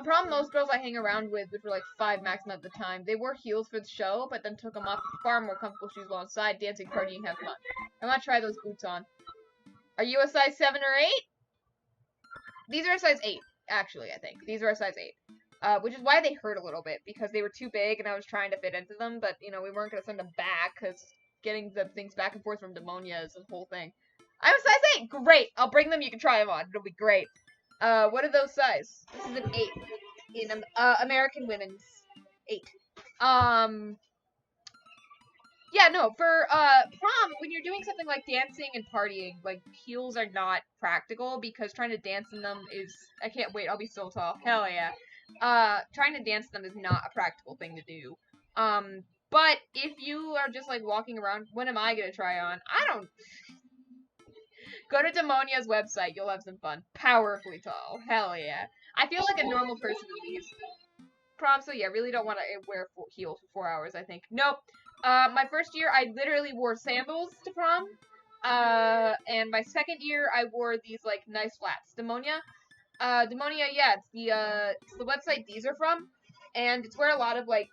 Prom, most girls I hang around with, which were like 5 maximum at the time, they wore heels for the show, but then took them off with far more comfortable shoes alongside, dancing, partying, have fun. I want to try those boots on. Are you a size 7 or 8? These are a size 8, actually, I think. These are a size 8. Which is why they hurt a little bit, because they were too big and I was trying to fit into them, but, you know, we weren't going to send them back, because getting the things back and forth from pneumonia is a whole thing. I'm a size 8! Great! I'll bring them, you can try them on. It'll be great. What are those size? This is an 8. In, American women's 8. Yeah, no, for, prom, when you're doing something like dancing and partying, like, heels are not practical, because trying to dance in them is, I can't wait, I'll be so tall. Hell yeah. Trying to dance in them is not a practical thing to do. But if you are just, like, walking around, when am I gonna try on? I don't... Go to Demonia's website, you'll have some fun. Powerfully tall. Hell yeah. I feel like a normal person in these. Prom, so yeah, really don't want to wear heels for 4 hours, I think. Nope. My first year, I literally wore sandals to prom. And my second year, I wore these, like, nice flats. Demonia, yeah, it's the website these are from. And it's where a lot of, like,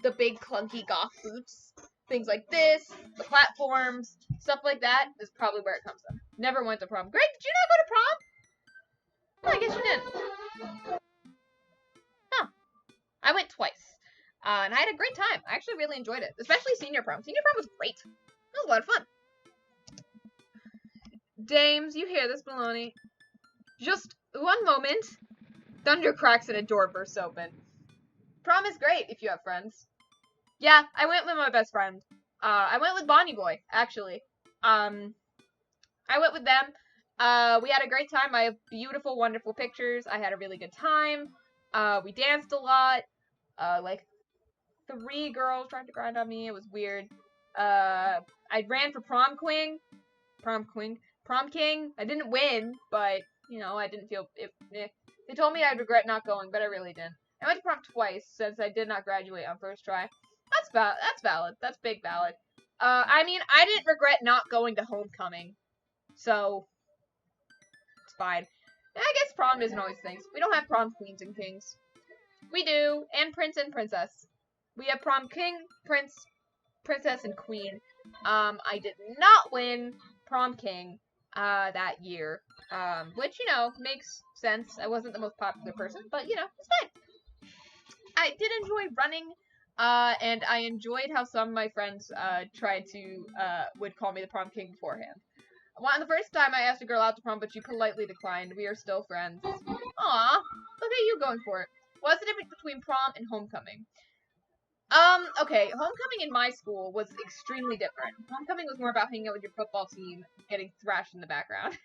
the big clunky goth boots, things like this, the platforms, stuff like that, is probably where it comes from. Never went to prom. Greg, did you not go to prom? Oh, I guess you didn't. Huh. I went twice. And I had a great time. I actually really enjoyed it. Especially senior prom. Senior prom was great. It was a lot of fun. Dames, you hear this baloney? Just one moment. Thunder cracks and a door bursts open. Prom is great if you have friends. Yeah, I went with my best friend. I went with Bonnie Boy, actually. I went with them. We had a great time. I have beautiful, wonderful pictures. I had a really good time. We danced a lot. Like, 3 girls tried to grind on me. It was weird. I ran for prom king. I didn't win, but, you know, I didn't feel... They told me I'd regret not going, but I really didn't. I went to prom twice, since I did not graduate on first try. That's valid. That's big valid. I mean, I didn't regret not going to homecoming. So, it's fine. And I guess prom isn't always things. We don't have prom queens and kings. We do, and prince and princess. We have prom king, prince, princess, and queen. I did not win prom king, that year. Which, you know, makes sense. I wasn't the most popular person, but, you know, it's fine. I did enjoy running, and I enjoyed how some of my friends, would call me the prom king beforehand. Well, the first time I asked a girl out to prom, but she politely declined. We are still friends. Aw, look at you going for it. What's the difference between prom and homecoming? Okay, homecoming in my school was extremely different. Homecoming was more about hanging out with your football team, getting thrashed in the background.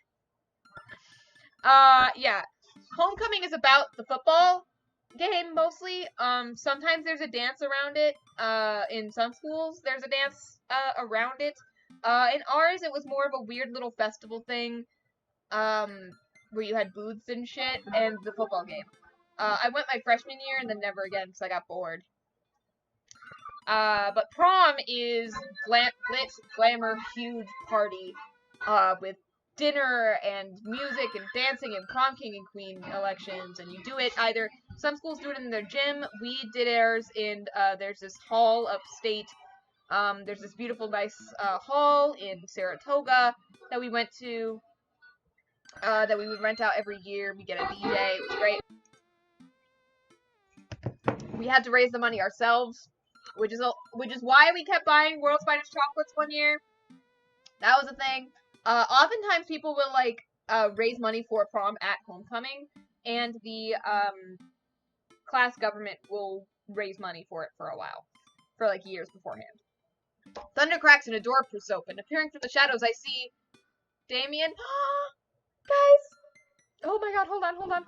Yeah. Homecoming is about the football game, mostly. Sometimes there's a dance around it. In some schools, there's a dance, around it. In ours, it was more of a weird little festival thing, where you had booths and shit, and the football game. I went my freshman year, and then never again, because I got bored. But prom is glitz, glamour, huge party, with dinner and music and dancing and prom king and queen elections, and you do it either, some schools do it in their gym, we did ours in, there's this hall upstate, there's this beautiful, nice, hall in Saratoga that we went to, that we would rent out every year. We get a DJ. It was great. We had to raise the money ourselves, which is why we kept buying World's Finest Chocolates one year. That was a thing. Oftentimes people will like raise money for prom at homecoming, and the class government will raise money for it for a while, for like years beforehand. Thunder cracks and a door proofs open. Appearing from the shadows, I see Damien. Guys! Oh my god, hold on. Look at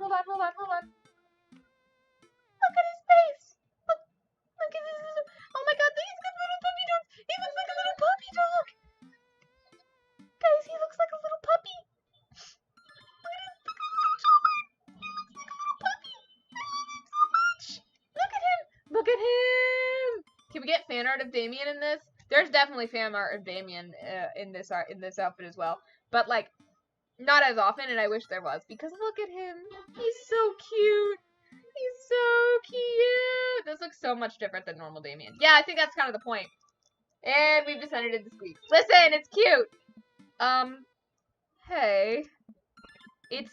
his face! Look at this. Oh my god, he's got little puppy dog. He looks like a little puppy dog. Guys, he looks like a little puppy. Look at his little chocolate. He looks like a little puppy. I love him so much. Look at him. Look at him. Can we get fan art of Damien in this? There's definitely fan art of Damien in this outfit as well, but like not as often, and I wish there was, because look at him. He's so cute. He's so cute. This looks so much different than normal Damien. Yeah, I think that's kind of the point. And we've descended into squeak. Listen, it's cute. Hey. It's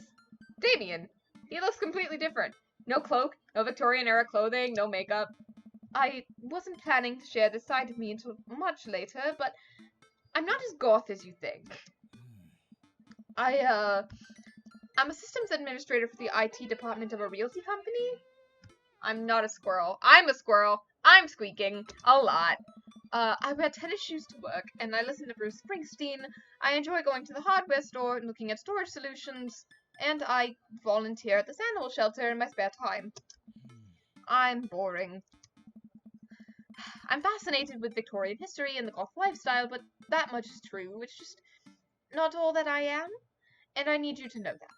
Damien. He looks completely different. No cloak, no Victorian era clothing, no makeup. I wasn't planning to share this side of me until much later, but I'm not as goth as you think. I'm a systems administrator for the IT department of a realty company. I'm not a squirrel. I'm a squirrel. I'm squeaking a lot. I wear tennis shoes to work, and I listen to Bruce Springsteen. I enjoy going to the hardware store and looking at storage solutions, and I volunteer at this animal shelter in my spare time. I'm boring. I'm fascinated with Victorian history and the goth lifestyle, but that much is true. It's just not all that I am, and I need you to know that.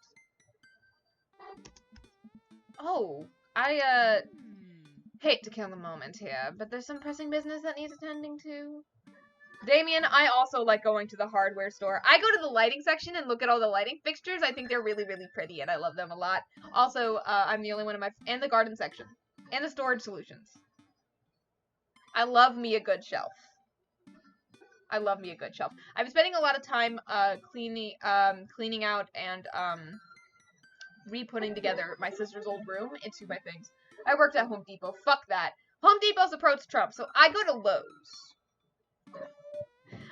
Oh, I hate to kill the moment here, but there's some pressing business that needs attending to. Damien, I also like going to the hardware store. I go to the lighting section and look at all the lighting fixtures. I think they're really, really pretty, and I love them a lot. Also, I'm the only one in my... and the garden section. And the storage solutions. I love me a good shelf. I love me a good shelf. I've been spending a lot of time cleaning out and re-putting together my sister's old room into my things. I worked at Home Depot. Fuck that. Home Depot's approach Trump, so I go to Lowe's.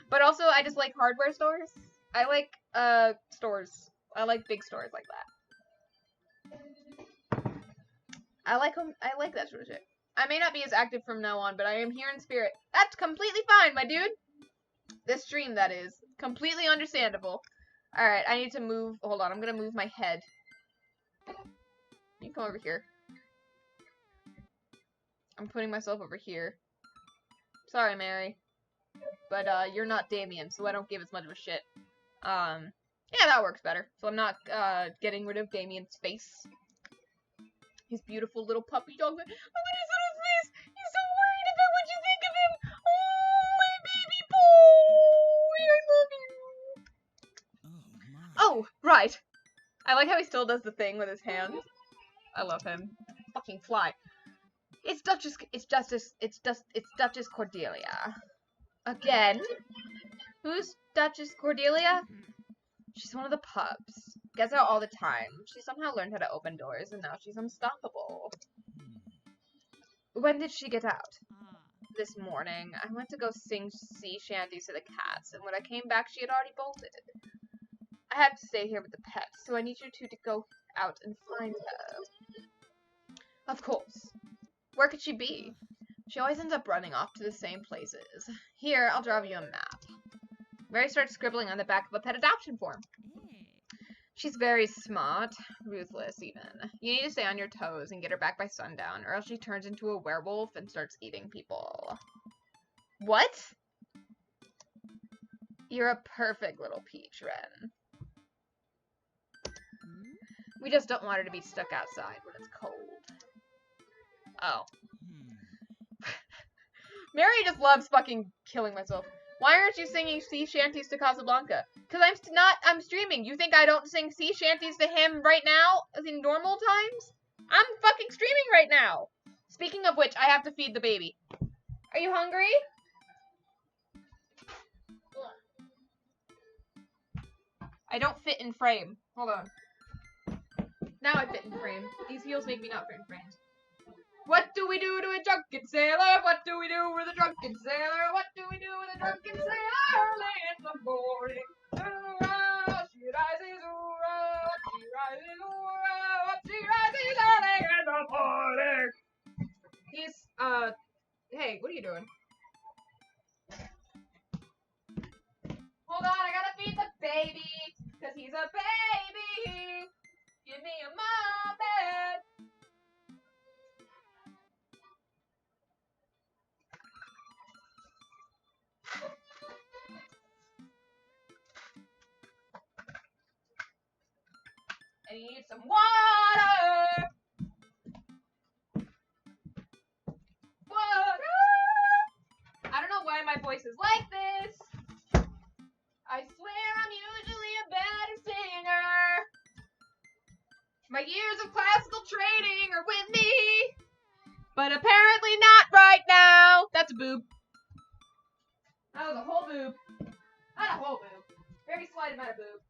But also, I just like hardware stores. I like stores. I like big stores like that. I like that sort of shit. I may not be as active from now on, but I am here in spirit. That's completely fine, my dude. This stream, that is. Completely understandable. Alright, I need to move. Hold on, I'm gonna move my head. You come over here. I'm putting myself over here. Sorry, Mary. But, you're not Damien, so I don't give as much of a shit. Yeah, that works better. So I'm not, getting rid of Damien's face. His beautiful little puppy dog. Look at his little face! He's so worried about what you think of him! Oh, my baby boy! I love you! Oh, right. I like how he still does the thing with his hand. I love him. Fucking fly. It's Duchess Cordelia. Again? Who's Duchess Cordelia? She's one of the pups. Gets out all the time. She somehow learned how to open doors, and now she's unstoppable. When did she get out? This morning. I went to go sing sea shanties to the cats, and when I came back, she had already bolted. I have to stay here with the pets, so I need you two to go out and find her. Of course. Where could she be? She always ends up running off to the same places. Here, I'll draw you a map. Mary starts scribbling on the back of a pet adoption form. She's very smart, ruthless even. You need to stay on your toes and get her back by sundown, or else she turns into a werewolf and starts eating people. What? You're a perfect little peach, Wren. We just don't want her to be stuck outside when it's cold. Oh. Mary just loves fucking killing myself. Why aren't you singing sea shanties to Casablanca? Because I'm streaming. You think I don't sing sea shanties to him right now in normal times? I'm fucking streaming right now. Speaking of which, I have to feed the baby. Are you hungry? I don't fit in frame. Hold on. Now I fit in frame. These heels make me not fit in frame. What do we do to a drunken sailor? What do we do with a drunken sailor? What do we do with a drunken sailor? Early in the morning. Hoorah, she rises, hoorah, she rises, hoorah, she rises early in the morning. He's, hey, what are you doing? Hold on, I gotta feed the baby, cause he's a baby. Give me a moment. I need some water. Water. I don't know why my voice is like this. I swear I'm usually a better singer. My years of classical training are with me, but apparently not right now. That's a boob. That was a whole boob. Not a whole boob. Very slight amount of boob.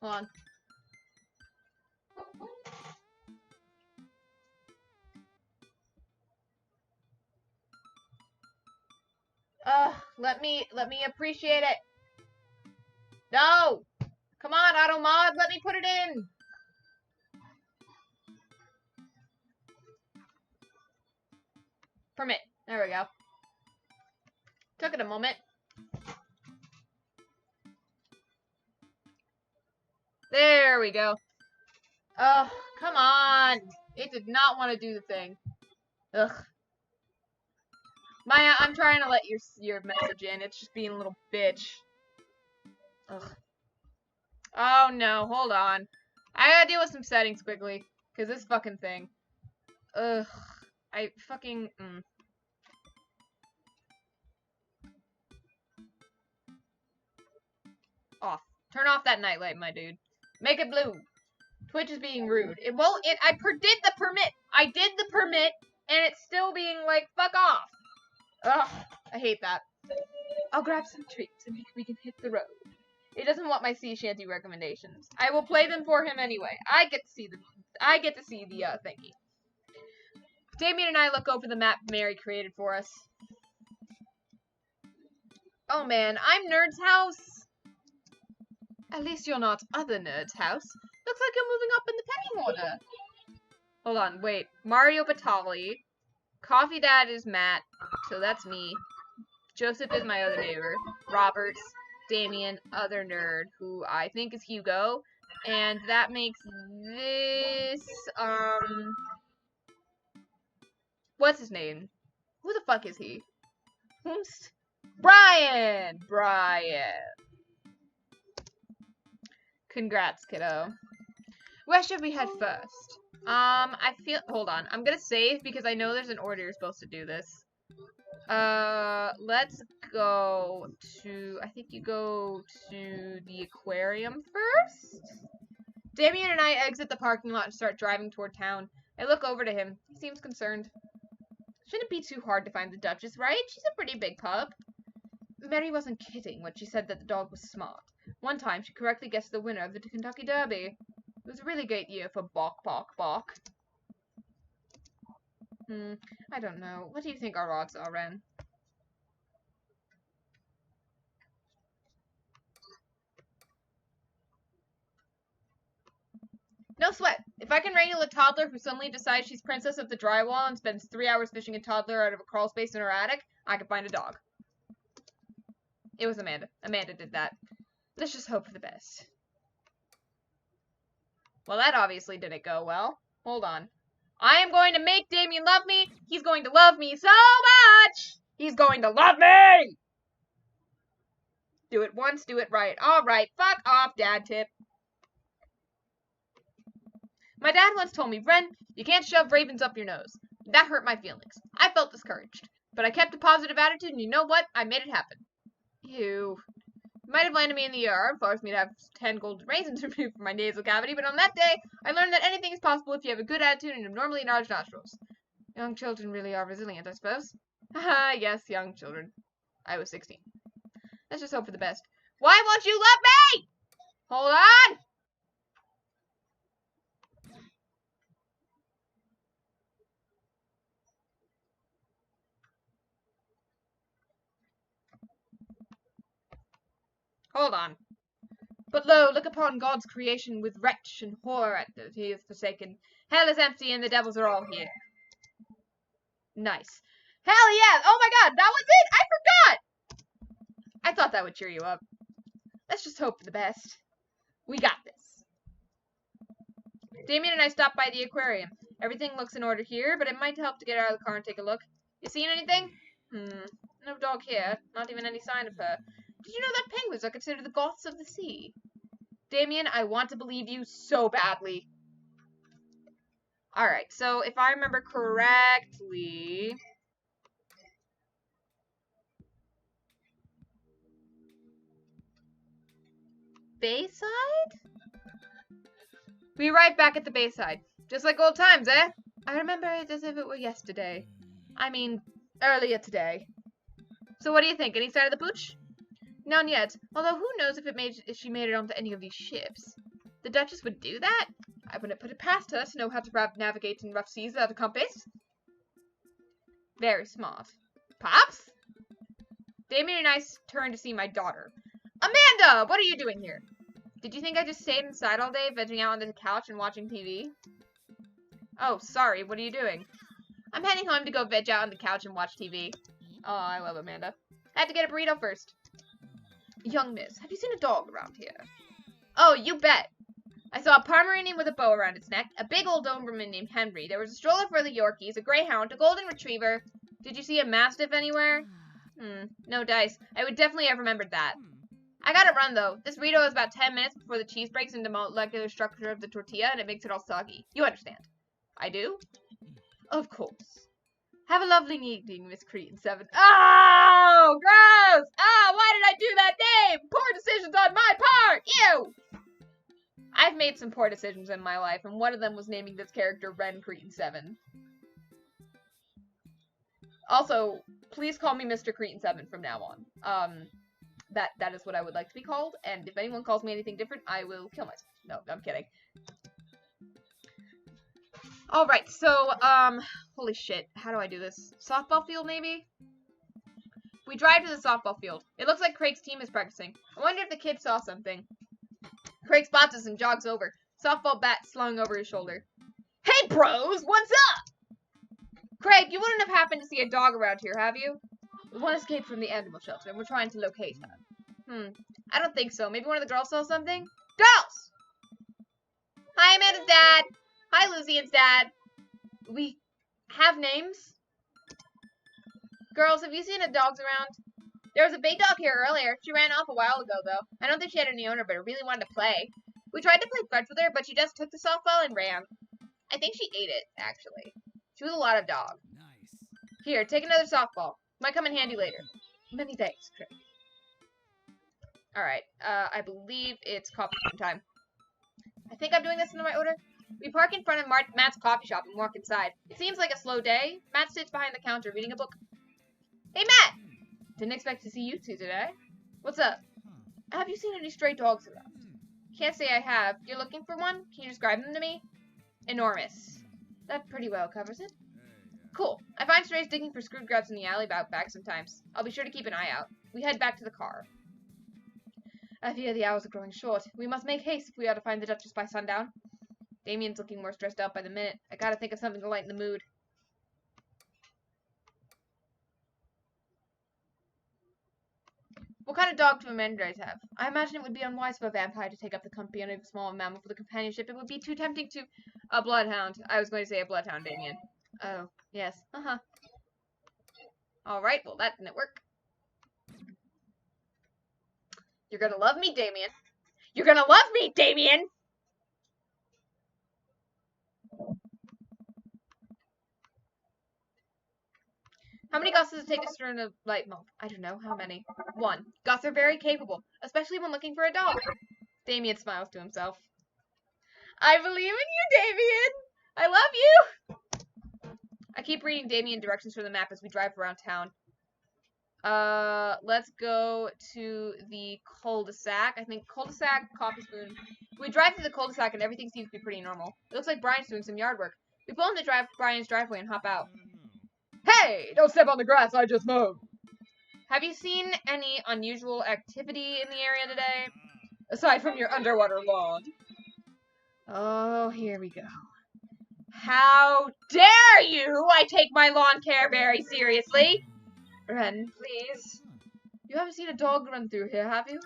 Hold on. Let me appreciate it. No! Come on, auto mod, let me put it in! Permit. There we go. Took it a moment. There we go. Oh, come on. It did not want to do the thing. Ugh. Maya, I'm trying to let your message in. It's just being a little bitch. Ugh. Oh no, hold on. I gotta deal with some settings quickly. Cause this fucking thing. Ugh. I fucking... Off. Turn off that nightlight, my dude. Make it blue. Twitch is being rude. I did the permit. I did the permit, and it's still being like, fuck off. Ugh. I hate that. I'll grab some treats and we can hit the road. It doesn't want my sea shanty recommendations. I will play them for him anyway. I get to see the thingy. Damien and I look over the map Mary created for us. Oh man, I'm Nerd's house. At least you're not other Nerd's house. Looks like you're moving up in the pecking order. Hold on, wait. Mario Batali. Coffee Dad is Matt, so that's me. Joseph is my other neighbor. Roberts, Damien, other nerd, who I think is Hugo. And that makes this, what's his name? Who the fuck is he? Brian! Congrats, kiddo. Where should we head first? Hold on. I'm gonna save because I know there's an order you're supposed to do this. Let's go to, I think you go to the aquarium first? Damien and I exit the parking lot and start driving toward town. I look over to him. He seems concerned. Shouldn't be too hard to find the Duchess, right? She's a pretty big pup. Mary wasn't kidding when she said that the dog was smart. One time, she correctly guessed the winner of the Kentucky Derby. It was a really great year for Bok. I don't know. What do you think our odds are, Ren? No sweat. If I can wrangle a toddler who suddenly decides she's princess of the drywall and spends 3 hours fishing a toddler out of a crawl space in her attic, I can find a dog. It was Amanda. Amanda did that. Let's just hope for the best. Well, that obviously didn't go well. Hold on. I am going to make Damien love me. He's going to love me so much. He's going to love me. Do it once, do it right. All right, fuck off, dad tip. My dad once told me, Ren, you can't shove ravens up your nose. That hurt my feelings. I felt discouraged. But I kept a positive attitude, and you know what? I made it happen. Ew. Might have landed me in the ER and forced me to have 10 golden raisins removed from my nasal cavity, but on that day, I learned that anything is possible if you have a good attitude and abnormally large nostrils. Young children really are resilient, I suppose. Haha, yes, young children. I was 16. Let's just hope for the best. Why won't you let me? Hold on! Hold on. But lo, look upon God's creation with wretch and horror at that he is forsaken. Hell is empty and the devils are all here. Nice. Hell yeah! Oh my god, that was it! I forgot! I thought that would cheer you up. Let's just hope for the best. We got this. Damien and I stopped by the aquarium. Everything looks in order here, but it might help to get out of the car and take a look. You seen anything? No dog here. Not even any sign of her. Did you know that penguins are considered the goths of the sea? Damien, I want to believe you so badly. Alright, so if I remember correctly... Bayside? We arrived back at the Bayside. Just like old times, eh? I remember it as if it were yesterday. I mean, earlier today. So what do you think? Any sign of the pooch? None yet. Although who knows if she made it onto any of these ships. The Duchess would do that? I wouldn't put it past her to know how to navigate in rough seas without a compass. Very smart. Pops? Damien and I turned to see my daughter. Amanda! What are you doing here? Did you think I just stayed inside all day, vegging out on the couch and watching TV? Oh, sorry. What are you doing? I'm heading home to go veg out on the couch and watch TV. Oh, I love Amanda. I had to get a burrito first. Young miss, have you seen a dog around here? Oh, you bet. I saw a Pomeranian with a bow around its neck, a big old Doberman named Henry. There was a stroller for the Yorkies, a greyhound, a golden retriever. Did you see a mastiff anywhere? No dice. I would definitely have remembered that. I gotta run, though. This burrito is about 10 minutes before the cheese breaks into the molecular structure of the tortilla, and it makes it all soggy. You understand. I do? Of course. Have a lovely evening, Miss Cretan 7. Oh, gross! Ah, why did I do that name? Poor decisions on my part! Ew! I've made some poor decisions in my life, and one of them was naming this character Ren Cretan 7. Also, please call me Mr. Cretan 7 from now on. That is what I would like to be called, and if anyone calls me anything different, I will kill myself. No, I'm kidding. Alright, so, holy shit, how do I do this? Softball field, maybe? We drive to the softball field. It looks like Craig's team is practicing. I wonder if the kid saw something. Craig spots us and jogs over, softball bat slung over his shoulder. Hey, bros, what's up? Craig, you wouldn't have happened to see a dog around here, have you? One escaped from the animal shelter, and we're trying to locate her. I don't think so. Maybe one of the girls saw something? Girls! Hi, Amanda's dad! Hi, Lucian's dad! We have names? Girls, have you seen the dogs around? There was a big dog here earlier. She ran off a while ago, though. I don't think she had any owner, but I really wanted to play. We tried to play fetch with her, but she just took the softball and ran. I think she ate it, actually. She was a lot of dog. Nice. Here, take another softball. Might come in handy later. Many thanks, Craig. Alright, I believe it's coffee time. I think I'm doing this in the right order. We park in front of Matt's coffee shop and walk inside. It seems like a slow day. Matt sits behind the counter reading a book. Hey, Matt! Didn't expect to see you two today. What's up? Have you seen any stray dogs around? Can't say I have. You're looking for one? Can you describe them to me? Enormous. That pretty well covers it. Cool. I find strays digging for screw grubs in the alley out back sometimes. I'll be sure to keep an eye out. We head back to the car. I fear the hours are growing short. We must make haste if we are to find the Duchess by sundown. Damien's looking more stressed out by the minute. I gotta think of something to lighten the mood. What kind of dog do Amandres have? I imagine it would be unwise for a vampire to take up the company of a small mammal for the companionship. It would be too tempting to... A bloodhound. I was going to say a bloodhound, Damien. Oh, yes. Alright, well that didn't work. You're gonna love me, Damien. You're gonna love me, Damien! How many gusts does it take to turn a light bulb? I don't know. How many? 1. Gusts are very capable, especially when looking for a dog. Damien smiles to himself. I believe in you, Damien! I love you! I keep reading Damien directions from the map as we drive around town. Let's go to the cul-de-sac. I think cul-de-sac, coffee spoon. We drive through the cul-de-sac and everything seems to be pretty normal. It looks like Brian's doing some yard work. We pull into Brian's driveway and hop out. Hey! Don't step on the grass I just mowed! Have you seen any unusual activity in the area today? Aside from your underwater lawn. Oh, here we go. How dare you! I take my lawn care very seriously! Ren, please. You haven't seen a dog run through here, have you?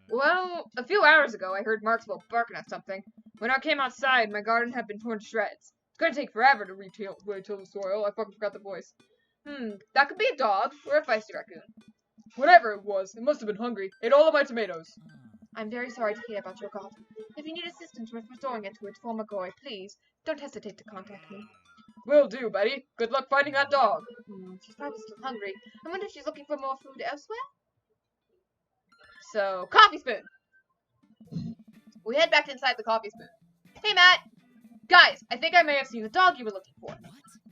Well, a few hours ago I heard Marksville barking at something. When I came outside, my garden had been torn to shreds. It's gonna take forever to retill the soil. I fucking forgot the voice. That could be a dog, or a feisty raccoon. Whatever it was, it must have been hungry. Ate all of my tomatoes. I'm very sorry to hear about your garden. If you need assistance with restoring it to its former glory, please, don't hesitate to contact me. Will do, Betty. Good luck finding that dog. She's probably still hungry. I wonder if she's looking for more food elsewhere? So, coffee spoon. We head back inside the coffee spoon. Hey, Matt. Guys, I think I may have seen the dog you were looking for. What?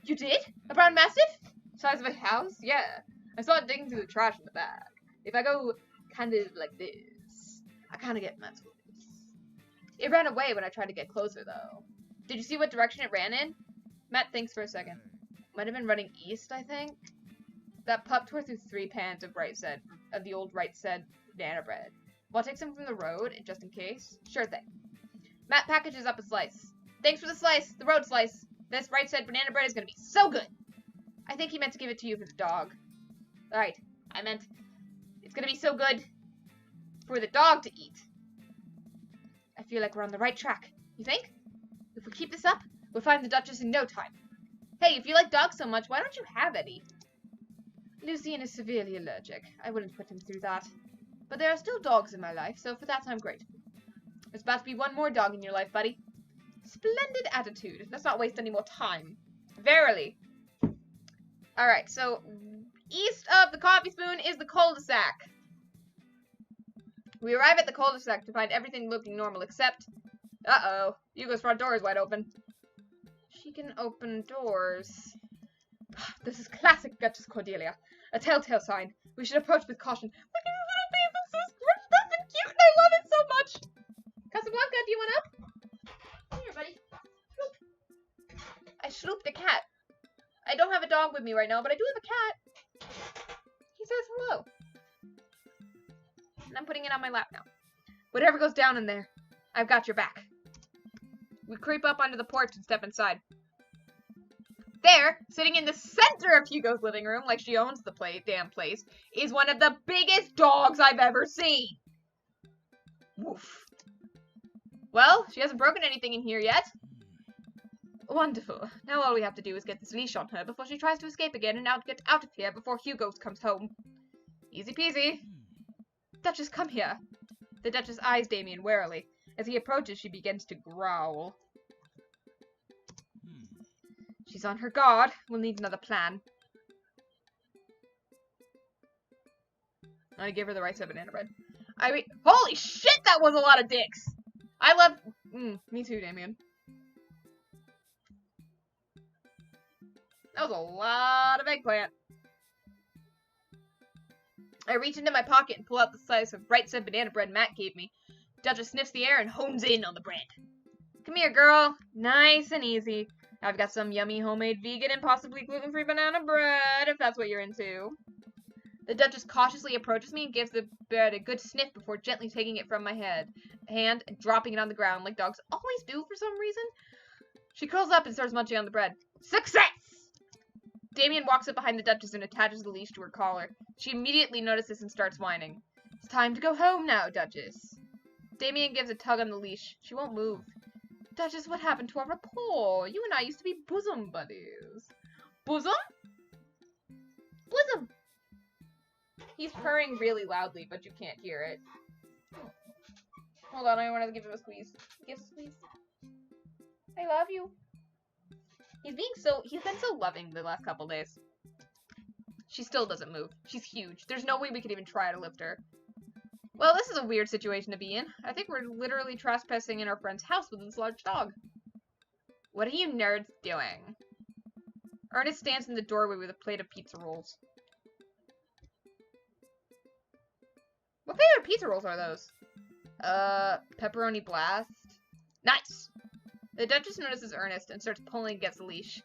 You did? A brown mastiff? Size of a house? Yeah. I saw it digging through the trash in the back. If I go kind of like this, I kind of get Matt's voice. It ran away when I tried to get closer, though. Did you see what direction it ran in? Matt thinks for a second. Might have been running east, I think. That pup tore through 3 pans of the old right said banana bread. Want to take some from the road, just in case? Sure thing. Matt packages up a slice. Thanks for the slice, the road slice. This right said banana bread is gonna be so good. I think he meant to give it to you for the dog. Alright, I meant it's gonna be so good for the dog to eat. I feel like we're on the right track. You think? If we keep this up, we'll find the Duchess in no time. Hey, if you like dogs so much, why don't you have Eddie? Lucien is severely allergic. I wouldn't put him through that. But there are still dogs in my life, so for that I'm grateful. There's about to be one more dog in your life, buddy. Splendid attitude. Let's not waste any more time. Verily. Alright, so east of the coffee spoon is the cul-de-sac. We arrive at the cul-de-sac to find everything looking normal except... Uh-oh. Hugo's front door is wide open. She can open doors. This is classic Duchess Cordelia. A telltale sign. We should approach with caution. Look at his little face. It's so scrunched up and cute and I love it so much. Casablanca, do you want up? Come here, buddy. Sloop. I slooped a cat. I don't have a dog with me right now, but I do have a cat. He says hello. And I'm putting it on my lap now. Whatever goes down in there, I've got your back. We creep up onto the porch and step inside. There, sitting in the center of Hugo's living room, like she owns the damn place, is one of the biggest dogs I've ever seen. Woof. Well, she hasn't broken anything in here yet. Wonderful. Now all we have to do is get this leash on her before she tries to escape again and get out of here before Hugo comes home. Easy peasy. Duchess, come here. The Duchess eyes Damien warily. As he approaches, she begins to growl. She's on her guard. We'll need another plan. I'm gonna give her the right side banana bread. Holy shit, that was a lot of dicks! I love... me too, Damien. That was a lot of eggplant. I reach into my pocket and pull out the slice of right side banana bread Matt gave me. Duchess sniffs the air and hones in on the bread. Come here, girl. Nice and easy. I've got some yummy homemade vegan and possibly gluten-free banana bread, if that's what you're into. The Duchess cautiously approaches me and gives the bread a good sniff before gently taking it from my hand and dropping it on the ground like dogs always do for some reason. She curls up and starts munching on the bread. Success! Damien walks up behind the Duchess and attaches the leash to her collar. She immediately notices and starts whining. It's time to go home now, Duchess. Damien gives a tug on the leash. She won't move. Duchess, what happened to our rapport? You and I used to be bosom buddies. Bosom? Bosom! He's purring really loudly, but you can't hear it. Hold on, I want to give him a squeeze. Give a squeeze. I love you. He's been so loving the last couple days. She still doesn't move. She's huge. There's no way we could even try to lift her. Well, this is a weird situation to be in. I think we're literally trespassing in our friend's house with this large dog. What are you nerds doing? Ernest stands in the doorway with a plate of pizza rolls. What kind of pizza rolls are those? Pepperoni blast. Nice! The Duchess notices Ernest and starts pulling against the leash.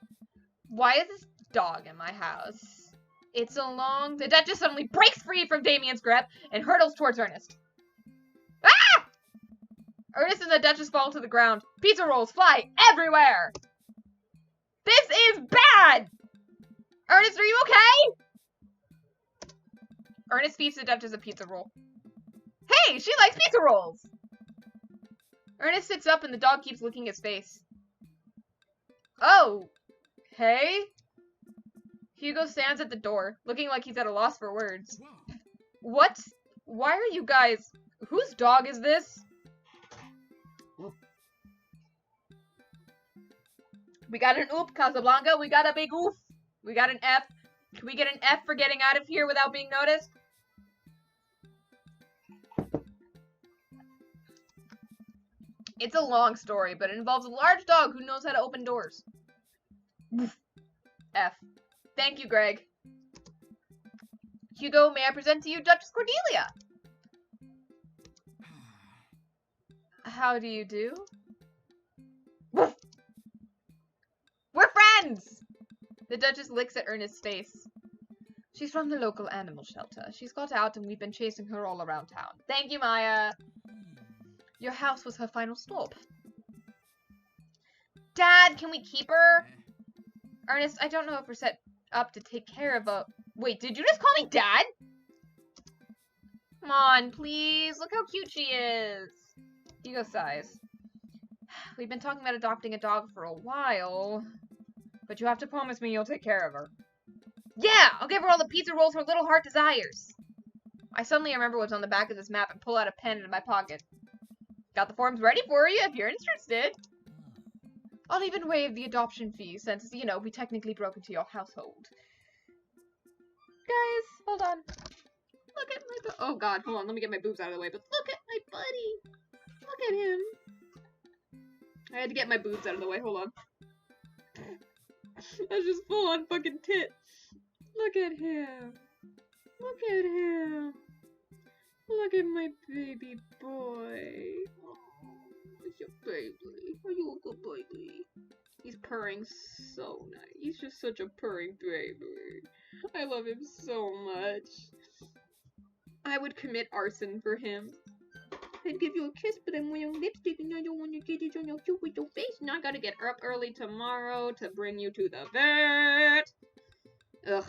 Why is this dog in my house? It's a long... The Duchess suddenly breaks free from Damien's grip and hurtles towards Ernest. Ah! Ernest and the Duchess fall to the ground. Pizza rolls fly everywhere! This is bad! Ernest, are you okay? Ernest feeds the Duchess a pizza roll. Hey, she likes pizza rolls! Ernest sits up and the dog keeps licking his face. Oh, hey? Hugo stands at the door, looking like he's at a loss for words. What? Why are you guys... Whose dog is this? We got an oop, Casablanca. We got a big oof. We got an F. Can we get an F for getting out of here without being noticed? It's a long story, but it involves a large dog who knows how to open doors. F. Thank you, Greg. Hugo, may I present to you Duchess Cordelia? How do you do? Woof. We're friends! The Duchess licks at Ernest's face. She's from the local animal shelter. She's got out and we've been chasing her all around town. Thank you, Maya. Your house was her final stop. Dad, can we keep her? Ernest, I don't know if we're set up to take care of a... Wait, did you just call me Dad? Come on, please. Look how cute she is. Hugo sighs. We've been talking about adopting a dog for a while. But you have to promise me you'll take care of her. Yeah! I'll give her all the pizza rolls her little heart desires. I suddenly remember what's on the back of this map and pull out a pen in my pocket. Got the forms ready for you if you're interested. I'll even waive the adoption fee since, you know, we technically broke into your household. Guys, hold on. Look at my... Oh god, hold on, let me get my boobs out of the way, but look at my buddy. Look at him. I had to get my boobs out of the way, hold on. That's just full on fucking tit. Look at him. Look at him. Look at my baby boy. Oh, it's your baby. Are you a good baby? He's purring so nice. He's just such a purring baby. I love him so much. I would commit arson for him. I'd give you a kiss, but I'm wearing lipstick and I don't want to get it on your cute little face. Now I gotta get up early tomorrow to bring you to the vet. Ugh.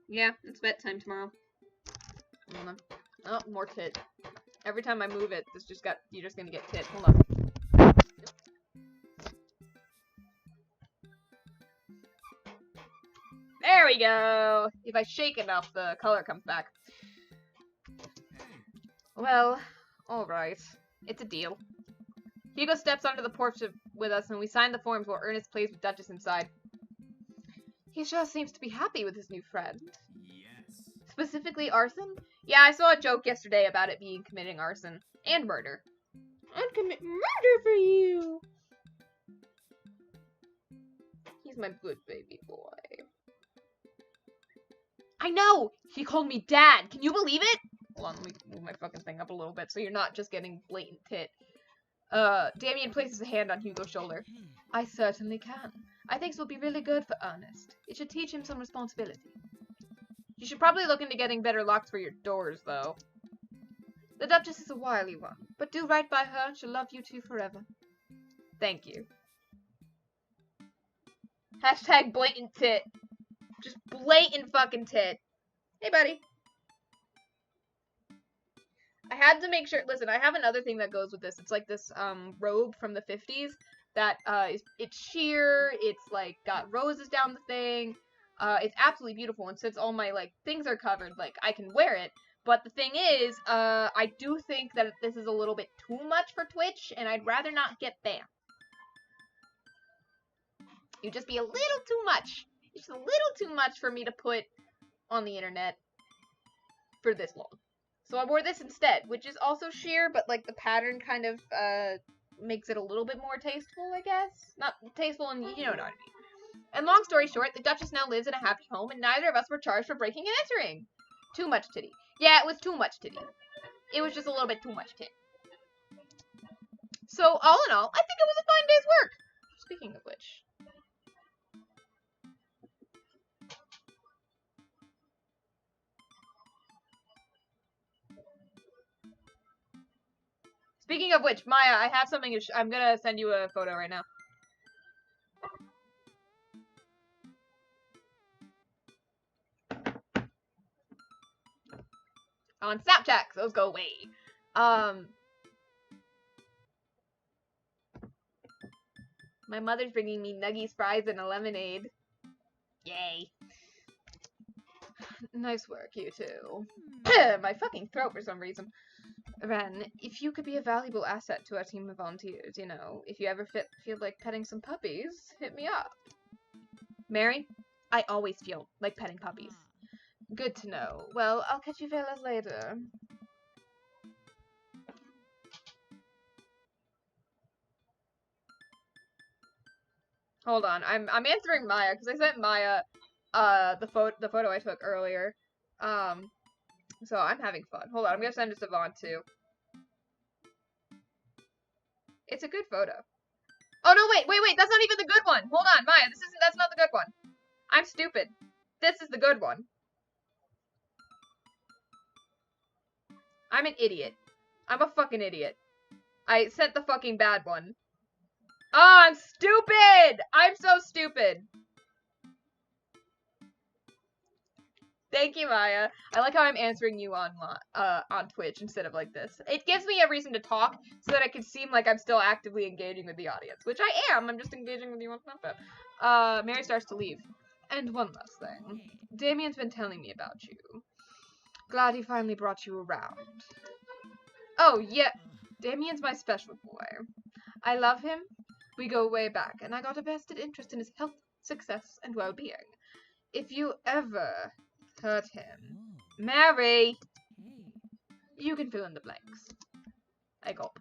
Yeah, it's vet time tomorrow. Hold on. Oh, more tit. Every time I move it, you're just gonna get tit. Hold on. There we go! If I shake enough, the color comes back. Well, alright. It's a deal. Hugo steps onto the porch with us and we sign the forms while Ernest plays with Duchess inside. He sure seems to be happy with his new friend. Yes. Specifically arson? Yeah, I saw a joke yesterday about it being committing arson. And murder. I'd commit murder for you! He's my good baby boy. I know! He called me Dad! Can you believe it? Hold on, let me move my fucking thing up a little bit so you're not just getting blatant tit. Damien places a hand on Hugo's shoulder. I certainly can. I think this will be really good for Ernest. It should teach him some responsibility. You should probably look into getting better locks for your doors, though. The Duchess is a wily one, but do right by her and she'll love you two forever. Thank you. Hashtag blatant tit. Just blatant fucking tit. Hey, buddy. I had to make sure, listen, I have another thing that goes with this. It's like this, robe from the 50s that, it's sheer, it's, like, got roses down the thing, it's absolutely beautiful, and since all my, like, things are covered, like, I can wear it, but the thing is, I do think that this is a little bit too much for Twitch, and I'd rather not get banned. It'd just be a little too much. It's a little too much for me to put on the internet for this long. So I wore this instead, which is also sheer, but like the pattern kind of makes it a little bit more tasteful, I guess. Not tasteful, and you know what I mean. And long story short, the Duchess now lives in a happy home, and neither of us were charged for breaking and entering. Too much titty. Yeah, it was too much titty. It was just a little bit too much titty. So all in all, I think it was a fine day's work. Speaking of which. Speaking of which, Maya, I have something to I'm gonna send you a photo right now. On Snapchat, those go away. My mother's bringing me nuggies, fries, and a lemonade. Yay. Nice work, you two. My fucking throat for some reason. Ren, if you could be a valuable asset to our team of volunteers, you know, if you ever feel like petting some puppies, hit me up. Mary, I always feel like petting puppies. Good to know. Well, I'll catch you fellas later. Hold on, I'm answering Maya because I sent Maya the photo I took earlier. So I'm having fun. Hold on, I'm gonna send it to Vaughn too. It's a good photo. Oh no, wait, that's not even the good one. Hold on, Maya, that's not the good one. I'm stupid. This is the good one. I'm an idiot. I'm a fucking idiot. I sent the fucking bad one. Oh, I'm stupid! I'm so stupid. Thank you, Maya. I like how I'm answering you on Twitch instead of like this. It gives me a reason to talk so that I can seem like I'm still actively engaging with the audience, which I am. I'm just engaging with you on Snapchat. Mary starts to leave. And one last thing. Damien's been telling me about you. Glad he finally brought you around. Oh, yeah. Damien's my special boy. I love him. We go way back, and I got a vested interest in his health, success, and well-being. If you ever hurt him, Mary, you can fill in the blanks. I gulp.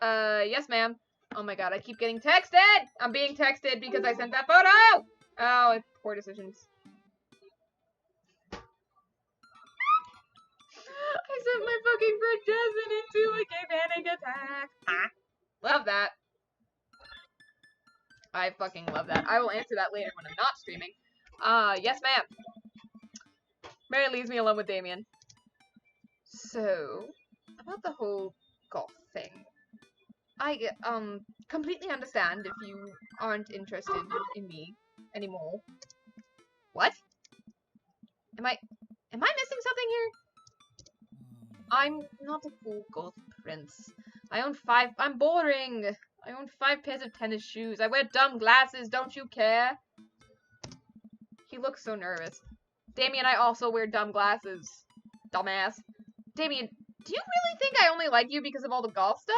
Yes, ma'am. Oh my god, I keep getting texted! I'm being texted because I sent that photo! Oh, poor decisions. I sent my fucking friend Jasmine into a gay panic attack. Ah, love that. I fucking love that. I will answer that later when I'm not streaming. Yes, ma'am. Mary leaves me alone with Damien. So, about the whole golf thing. I, completely understand if you aren't interested in me anymore. What? Am I missing something here? I'm not a full golf prince. I'm boring. I own 5 pairs of tennis shoes. I wear dumb glasses. Don't you care? He looks so nervous. Damien, I also wear dumb glasses. Dumbass. Damien, do you really think I only like you because of all the golf stuff?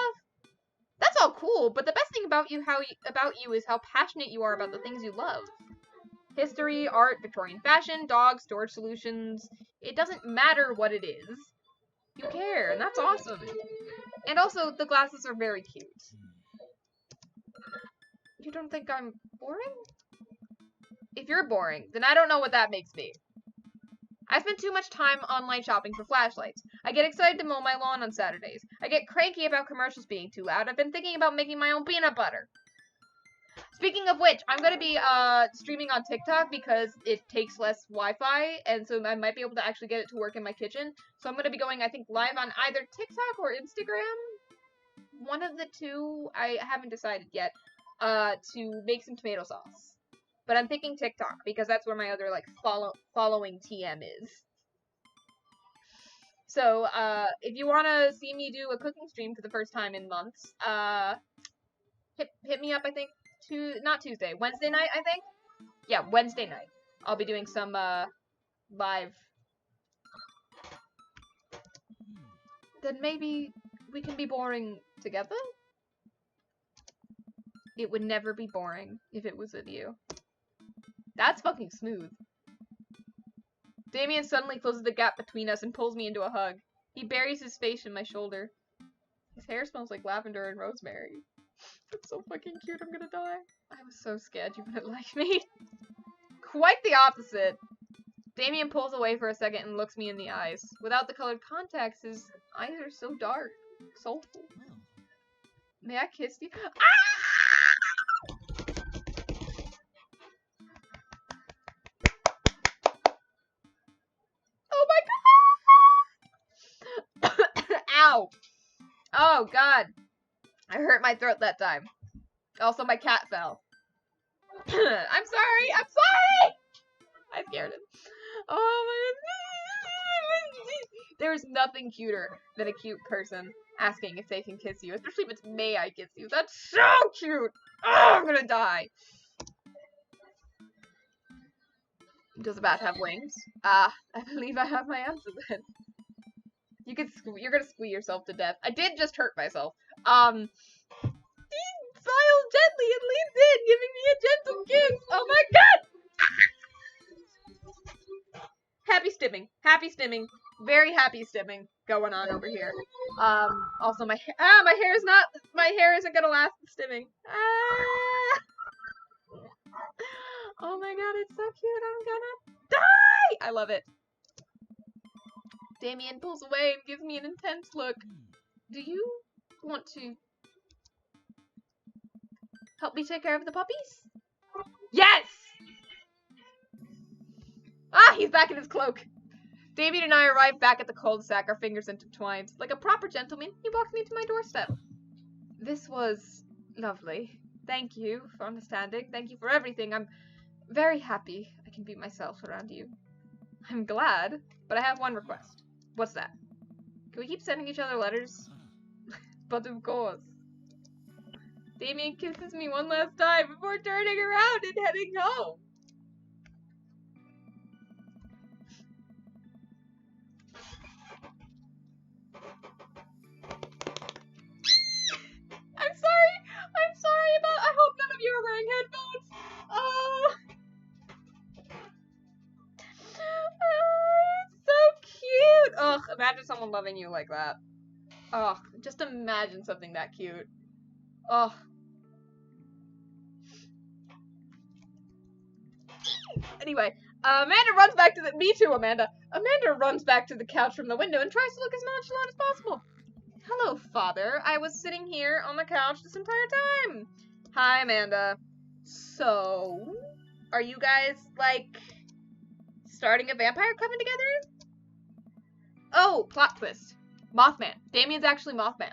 That's all cool, but the best thing about you is how passionate you are about the things you love. History, art, Victorian fashion, dogs, storage solutions. It doesn't matter what it is. You care, and that's awesome. And also, the glasses are very cute. You don't think I'm boring? If you're boring, then I don't know what that makes me. I spend too much time online shopping for flashlights. I get excited to mow my lawn on Saturdays. I get cranky about commercials being too loud. I've been thinking about making my own peanut butter. Speaking of which, I'm going to be streaming on TikTok because it takes less Wi-Fi, and so I might be able to actually get it to work in my kitchen. So I'm going to be going, I think, live on either TikTok or Instagram. One of the two, I haven't decided yet, to make some tomato sauce. But I'm thinking TikTok because that's where my other, like, following TM is. So, if you want to see me do a cooking stream for the first time in months, hit me up, I think, not Tuesday, Wednesday night, I think? Yeah, Wednesday night. I'll be doing some, live. Then maybe we can be boring together? It would never be boring if it was with you. That's fucking smooth. Damien suddenly closes the gap between us and pulls me into a hug. He buries his face in my shoulder. His hair smells like lavender and rosemary. That's so fucking cute, I'm gonna die. I was so scared you wouldn't like me. Quite the opposite. Damien pulls away for a second and looks me in the eyes. Without the colored contacts, his eyes are so dark, soulful. May I kiss you? Ah! Oh my god! Ow! Oh god! I hurt my throat that time. Also, my cat fell. I'm sorry! I'm sorry! I scared him. Oh my god. There's nothing cuter than a cute person asking if they can kiss you. Especially if it's may I kiss you. That's so cute! Oh, I'm gonna die. Does a bat have wings? Ah, I believe I have my answer then. You're gonna squeeze yourself to death. I did just hurt myself. He smiles gently and leans in, giving me a gentle kiss. Oh my god! Happy stimming. Happy stimming. Very happy stimming going on over here. Also my hair isn't gonna last the stimming. Ah! Oh my god, it's so cute. I'm gonna die! I love it. Damien pulls away and gives me an intense look. Do you want to help me take care of the puppies? Yes! Ah, he's back in his cloak. Damien and I arrive back at the cul-de-sac, our fingers intertwined. Like a proper gentleman, he walks me to my doorstep. This was lovely. Thank you for understanding. Thank you for everything. I'm very happy I can be myself around you. I'm glad, but I have one request. What's that? Can we keep sending each other letters? But of course. Damien kisses me one last time before turning around and heading home. I'm sorry about, I hope none of you are wearing headphones. Oh. Oh, it's so cute. Ugh, imagine someone loving you like that. Ugh, just imagine something that cute. Ugh. Anyway, Amanda runs back to the, me too, Amanda. Amanda runs back to the couch from the window and tries to look as nonchalant as possible. Hello, Father. I was sitting here on the couch this entire time. Hi, Amanda. So, are you guys, like, starting a vampire coven together? Oh, plot twist. Mothman. Damien's actually Mothman.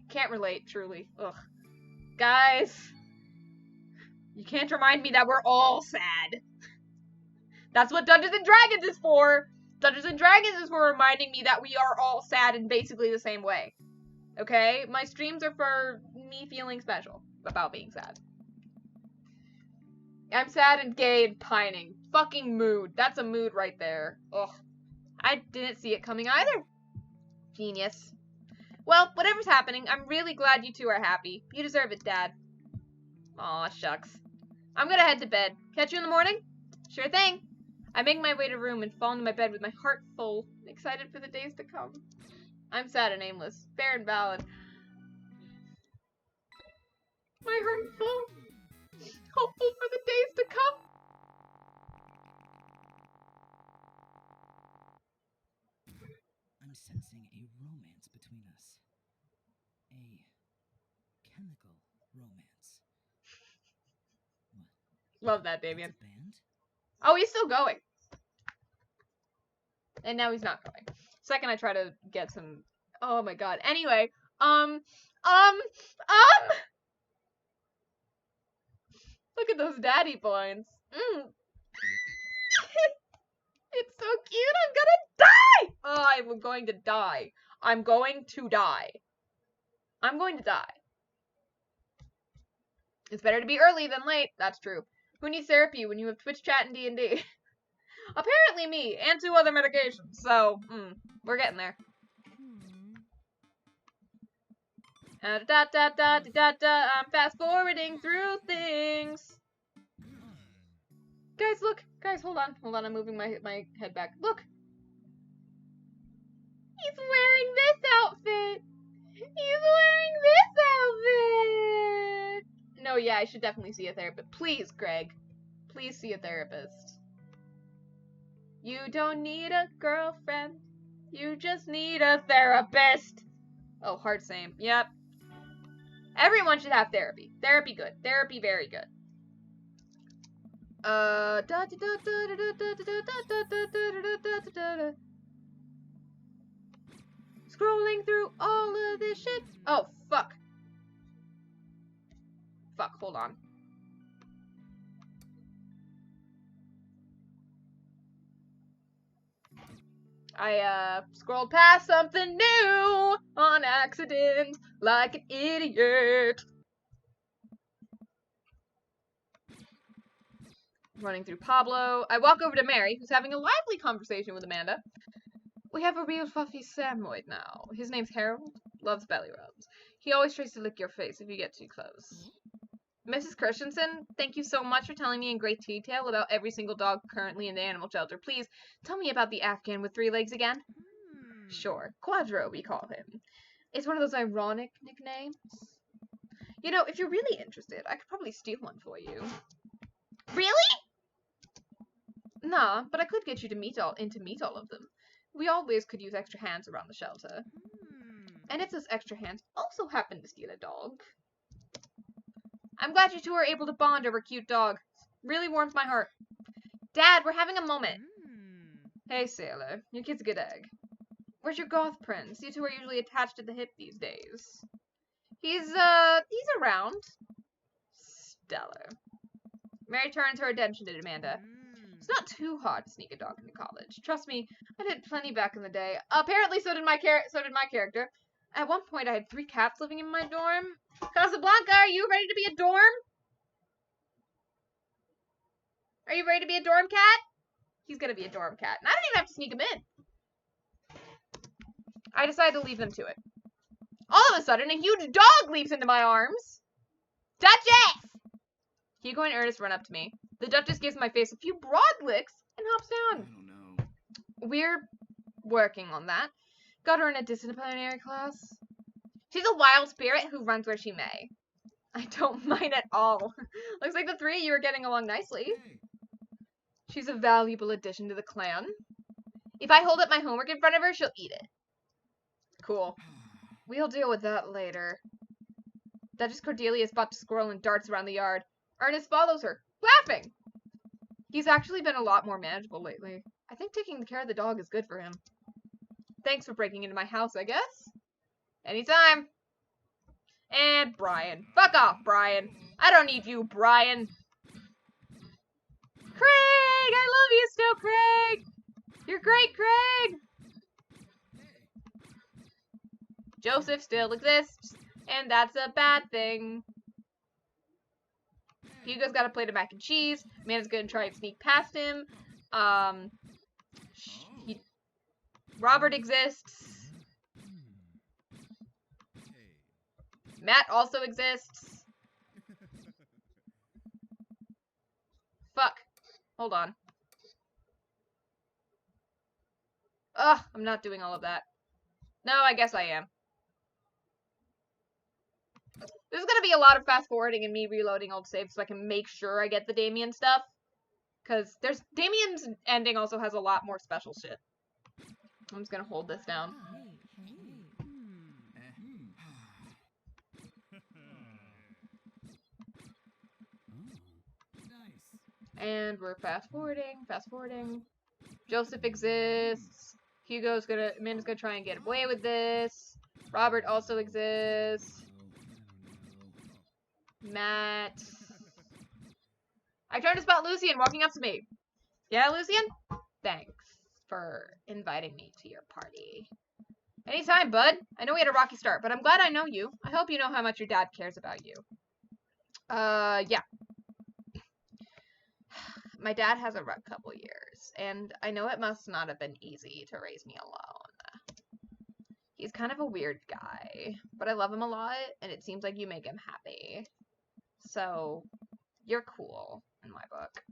Can't relate, truly. Ugh. Guys, you can't remind me that we're all sad. That's what Dungeons & Dragons is for. Dungeons & Dragons is for reminding me that we are all sad in basically the same way. Okay? My streams are for me feeling special about being sad. I'm sad and gay and pining. Fucking mood. That's a mood right there. Ugh. I didn't see it coming either. Genius. Well, whatever's happening, I'm really glad you two are happy. You deserve it, Dad. Aw, shucks. I'm gonna head to bed. Catch you in the morning? Sure thing. I make my way to room and fall into my bed with my heart full, excited for the days to come. I'm sad and aimless, fair and valid. My heart full, hopeful for the days to come. I'm sensing a romance between us. A chemical romance. What? Love that, Damien. That's a band? Oh, he's still going. And now he's not going. Second, I try to get some. Oh my god. Anyway, look at those daddy points. It's so cute. I'm gonna die. Oh, I'm going to die. I'm going to die. I'm going to die. It's better to be early than late. That's true. Who needs therapy when you have Twitch chat and D&D? Apparently me, and 2 other medications. So, we're getting there. I'm fast forwarding through things. Guys, look. Guys, hold on. Hold on, I'm moving my head back. Look. He's wearing this outfit. He's wearing this outfit. No, yeah, I should definitely see a therapist. Please, Greg. Please see a therapist. You don't need a girlfriend. You just need a therapist. Oh, hard same. Yep. Everyone should have therapy. Therapy good. Therapy very good. Scrolling through all of this shit. Oh, fuck. Fuck, hold on. I, scrolled past something new on accident, like an idiot. Running through Pablo. I walk over to Mary, who's having a lively conversation with Amanda. We have a real fluffy Samoyed now. His name's Harold. Loves belly rubs. He always tries to lick your face if you get too close. Mrs. Christensen, thank you so much for telling me in great detail about every single dog currently in the animal shelter. Please, tell me about the Afghan with 3 legs again. Sure. Quadro, we call him. It's one of those ironic nicknames. You know, if you're really interested, I could probably steal one for you. Really? Nah, but I could get you to meet all of them. We always could use extra hands around the shelter. And if those extra hands also happen to steal a dog. I'm glad you two are able to bond over a cute dog. Really warms my heart. Dad, we're having a moment. Hey, Sailor. Your kid's a good egg. Where's your goth prince? You two are usually attached at the hip these days. He's around. Stellar. Mary turns her attention to Amanda. It's not too hard to sneak a dog into college. Trust me, I did plenty back in the day. Apparently, so did my character. At one point, I had 3 cats living in my dorm. Casablanca, are you ready to be a dorm? Are you ready to be a dorm cat? He's gonna be a dorm cat. And I don't even have to sneak him in. I decided to leave them to it. All of a sudden, a huge dog leaps into my arms. Duchess! Hugo and Ernest run up to me. The Duchess gives my face a few broad licks and hops down. I don't know. We're working on that. Got her in a disciplinary class. She's a wild spirit who runs where she may. I don't mind at all. Looks like the 3 of you are getting along nicely. Hey. She's a valuable addition to the clan. If I hold up my homework in front of her, she'll eat it. Cool. We'll deal with that later. Duchess Cordelia spots a squirrel and darts around the yard. Ernest follows her, laughing. He's actually been a lot more manageable lately. I think taking care of the dog is good for him. Thanks for breaking into my house, I guess. Anytime. And Brian. Fuck off, Brian. I don't need you, Brian. Craig! I love you still, Craig! You're great, Craig! Joseph still exists, and that's a bad thing. Hugo's got a plate of mac and cheese. Amanda's gonna try and sneak past him. Robert exists. Matt also exists. Fuck. Hold on. Ugh, I'm not doing all of that. No, I guess I am. There's gonna be a lot of fast forwarding and me reloading old saves so I can make sure I get the Damien stuff. Because Damien's ending also has a lot more special shit. I'm just gonna hold this down. And we're fast forwarding. Joseph exists. Amanda's gonna try and get away with this. Robert also exists. Matt. I turned to spot Lucian walking up to me. Yeah, Lucian? Thanks for inviting me to your party. Anytime, bud. I know we had a rocky start, but I'm glad I know you. I hope you know how much your dad cares about you. Yeah. My dad has a rough couple years, and I know it must not have been easy to raise me alone. He's kind of a weird guy, but I love him a lot, and it seems like you make him happy. So, you're cool, in my book.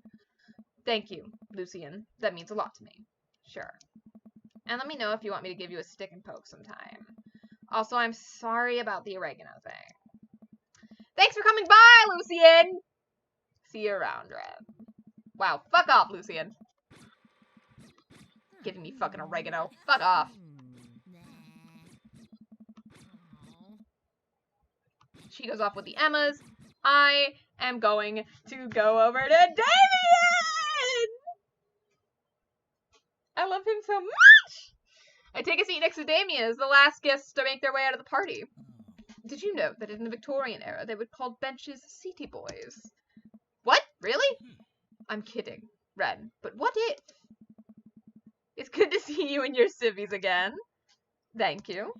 Thank you, Lucian. That means a lot to me. Sure. And let me know if you want me to give you a stick and poke sometime. Also, I'm sorry about the oregano thing. Thanks for coming by, Lucian! See you around, Red. Wow, fuck off, Lucian. Giving me fucking oregano. Fuck off. She goes off with the Emmas. I am going to go over to Damien! I love him so much! I take a seat next to Damien as the last guests to make their way out of the party. Did you know that in the Victorian era they would call benches seaty boys? What? Really? I'm kidding, Ren, but what if? It's good to see you and your civvies again. Thank you.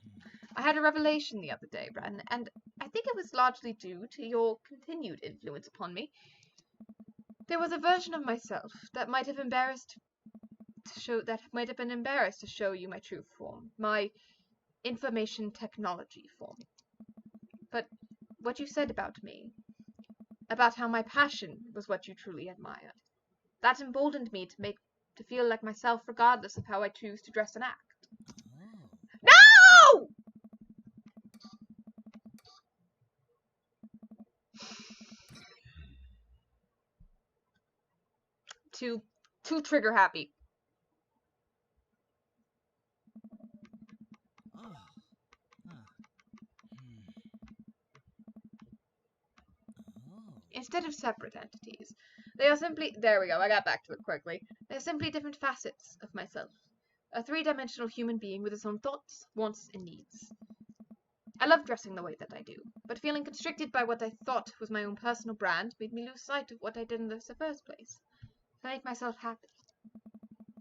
I had a revelation the other day, Ren, and I think it was largely due to your continued influence upon me. There was a version of myself that might have been embarrassed to show you my true form, my information technology form. But what you said about me, about how my passion was what you truly admired, that emboldened me to feel like myself regardless of how I choose to dress and act. No! Too trigger happy. Instead of separate entities, they are simply, there we go, I got back to it quickly. They are simply different facets of myself. A three-dimensional human being with its own thoughts, wants, and needs. I love dressing the way that I do, but feeling constricted by what I thought was my own personal brand made me lose sight of what I did in the first place. To make myself happy.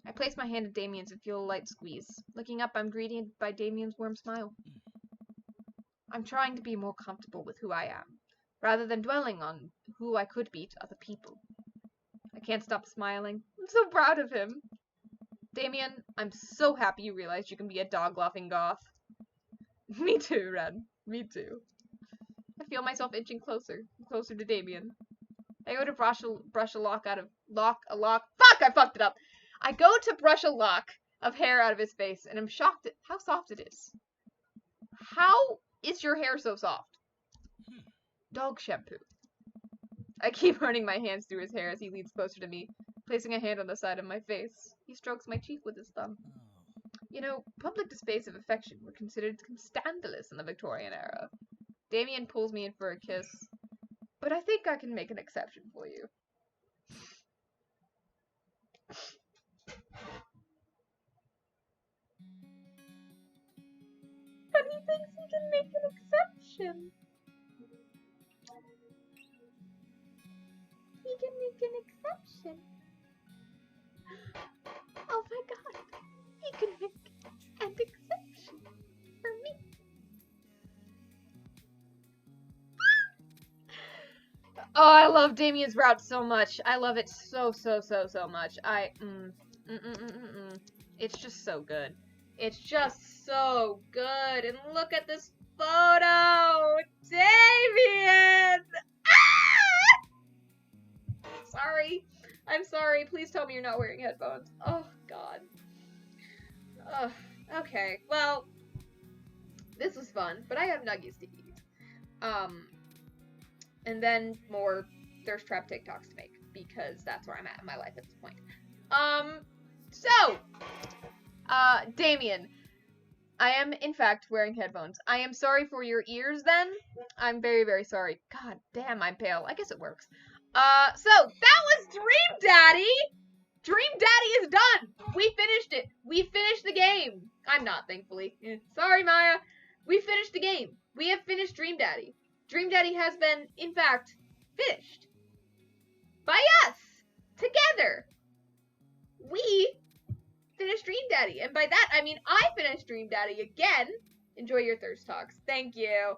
I place my hand in Damien's and feel a light squeeze. Looking up, I'm greeted by Damien's warm smile. I'm trying to be more comfortable with who I am, rather than dwelling on who I could be to other people. I can't stop smiling. I'm so proud of him. Damien, I'm so happy you realized you can be a dog-laughing goth. Me too, Ren. Me too. I feel myself inching closer to Damien. I go to brush a lock out of fuck, I fucked it up. I go to brush a lock of hair out of his face, and I'm shocked at how soft it is. How is your hair so soft? Dog shampoo. I keep running my hands through his hair as he leans closer to me, placing a hand on the side of my face. He strokes my cheek with his thumb. You know, public displays of affection were considered scandalous in the Victorian era. Damien pulls me in for a kiss, but I think I can make an exception for you. But he thinks he can make an exception. He can make an exception. Oh my god. He can make an exception for me. Oh, I love Damien's route so much. I love it so much. It's just so good. It's just so good. And look at this photo! Damien! Ah! Sorry. I'm sorry. Please tell me you're not wearing headphones. Oh, God. Ugh. Okay. Well, this was fun, but I have nuggies to eat. And then more thirst trap TikToks to make, because that's where I'm at in my life at this point. Damien, I am, in fact, wearing headphones. I am sorry for your ears, then. I'm very sorry. God damn, I'm pale. I guess it works. So, that was Dream Daddy! Dream Daddy is done! We finished it. We finished the game. I'm not, thankfully. Sorry, Maya. We finished the game. We have finished Dream Daddy. Dream Daddy has been, in fact, finished. By us! Together! We finished Dream Daddy. And by that, I mean I finished Dream Daddy again. Enjoy your thirst talks. Thank you.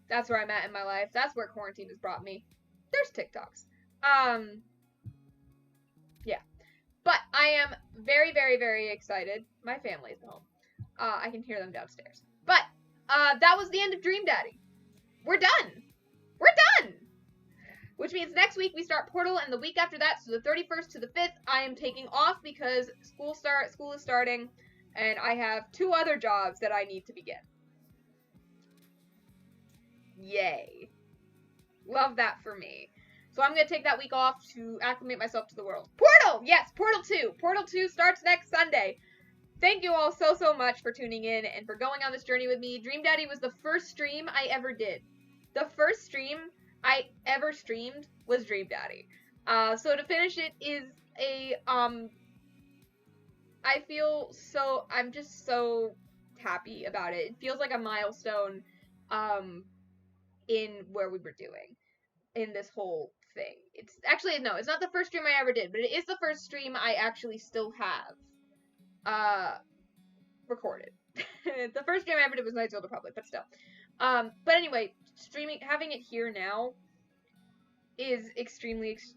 That's where I'm at in my life. That's where quarantine has brought me. There's TikToks. Yeah. But I am very excited. My family's home. I can hear them downstairs. But, that was the end of Dream Daddy. We're done. We're done. which means next week we start Portal, and the week after that, so the 31st to the 5th, I am taking off because school is starting, and I have 2 other jobs that I need to begin. Yay. Love that for me. So I'm going to take that week off to acclimate myself to the world. Portal! Yes, Portal 2. Portal 2 starts next Sunday. Thank you all so much for tuning in and for going on this journey with me. Dream Daddy was the first stream I ever did. The first stream I ever streamed was Dream Daddy. So to finish it is I'm just so happy about it. It feels like a milestone, in where we were doing in this whole thing. It's actually, no, it's not the first stream I ever did, but it is the first stream I actually still have, recorded. The first stream I ever did was Knights of the Republic, but still. But anyway, having it here now is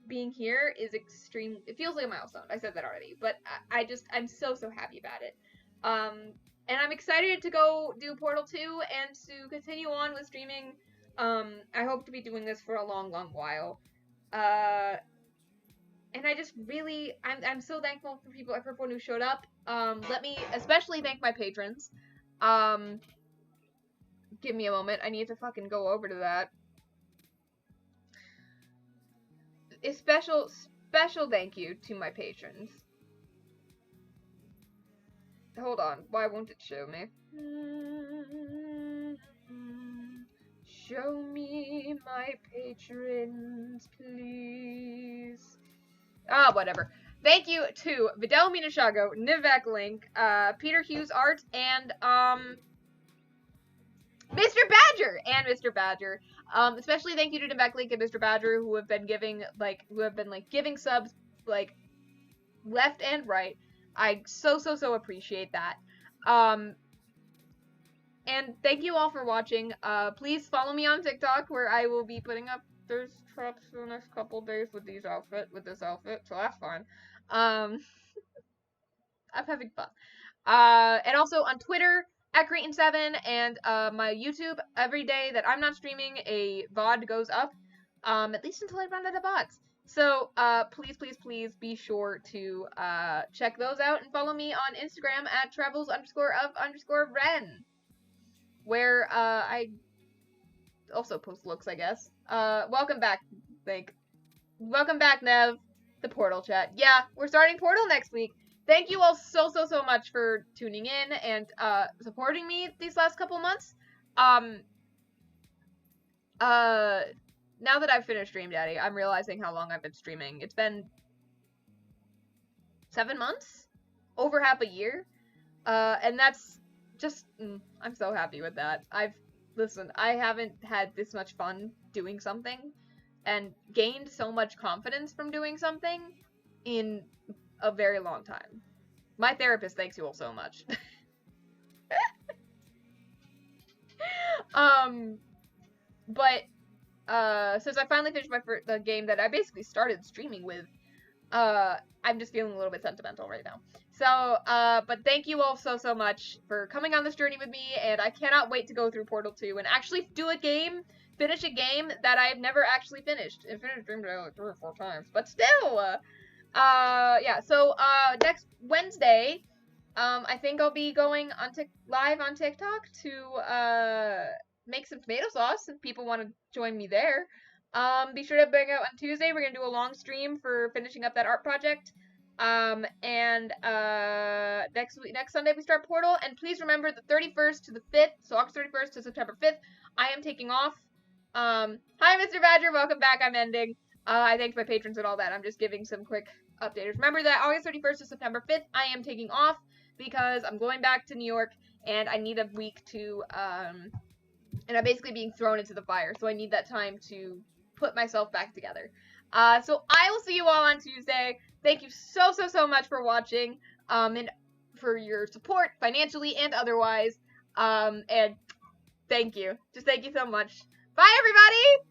being here is extreme. It feels like a milestone. I said that already, but I'm so happy about it. And I'm excited to go do Portal 2 and to continue on with streaming. I hope to be doing this for a long while. And I just really, I'm so thankful for everyone who showed up. Let me especially thank my patrons. Give me a moment. I need to fucking go over to that. A special thank you to my patrons. Hold on. Why won't it show me? Show me my patrons, please. Whatever. Thank you to Vidal Minashago, Nivek Link, Peter Hughes Art, and, Mr. Badger. Especially thank you to Nivek Link and Mr. Badger, who have been giving subs, like, left and right. I so appreciate that. And thank you all for watching. Please follow me on TikTok, where I will be putting up those traps for the next couple days with this outfit, so that's fine. I'm having fun. And also on Twitter, @Creighton7, and my YouTube, every day that I'm not streaming, a VOD goes up, at least until I run out of VODs. So, please be sure to, check those out and follow me on Instagram @travels_of_Ren, where, I also post looks, I guess. Welcome back, Welcome back, Nev, the Portal chat. Yeah, we're starting Portal next week. Thank you all so much for tuning in and, supporting me these last couple months. Now that I've finished Dream Daddy, I'm realizing how long I've been streaming. It's been 7 months? Over half a year? And that's just, I'm so happy with that. Listen, I haven't had this much fun doing something and gained so much confidence from doing something in a very long time. My therapist thanks you all so much. But since I finally finished the game that I basically started streaming with, I'm just feeling a little bit sentimental right now. So, but thank you all so much for coming on this journey with me, and I cannot wait to go through Portal 2 and actually finish a game that I've never actually finished. I finished Dream Daddy like 3 or 4 times, but still! Yeah, so, next Wednesday, I think I'll be going on live on TikTok to, make some tomato sauce if people want to join me there. Be sure to bring out on Tuesday. We're gonna do a long stream for finishing up that art project. And next Sunday we start Portal. And please remember the 31st to the 5th, so August 31st to September 5th, I am taking off. Hi, Mr. Badger. Welcome back. I'm ending. I thanked my patrons and all that. I'm just giving some quick updates. Remember that August 31st to September 5th, I am taking off because I'm going back to New York and I need a week to, and I'm basically being thrown into the fire, so I need that time to put myself back together. So I will see you all on Tuesday. Thank you so much for watching, and for your support, financially and otherwise. And thank you. Just thank you so much. Bye, everybody!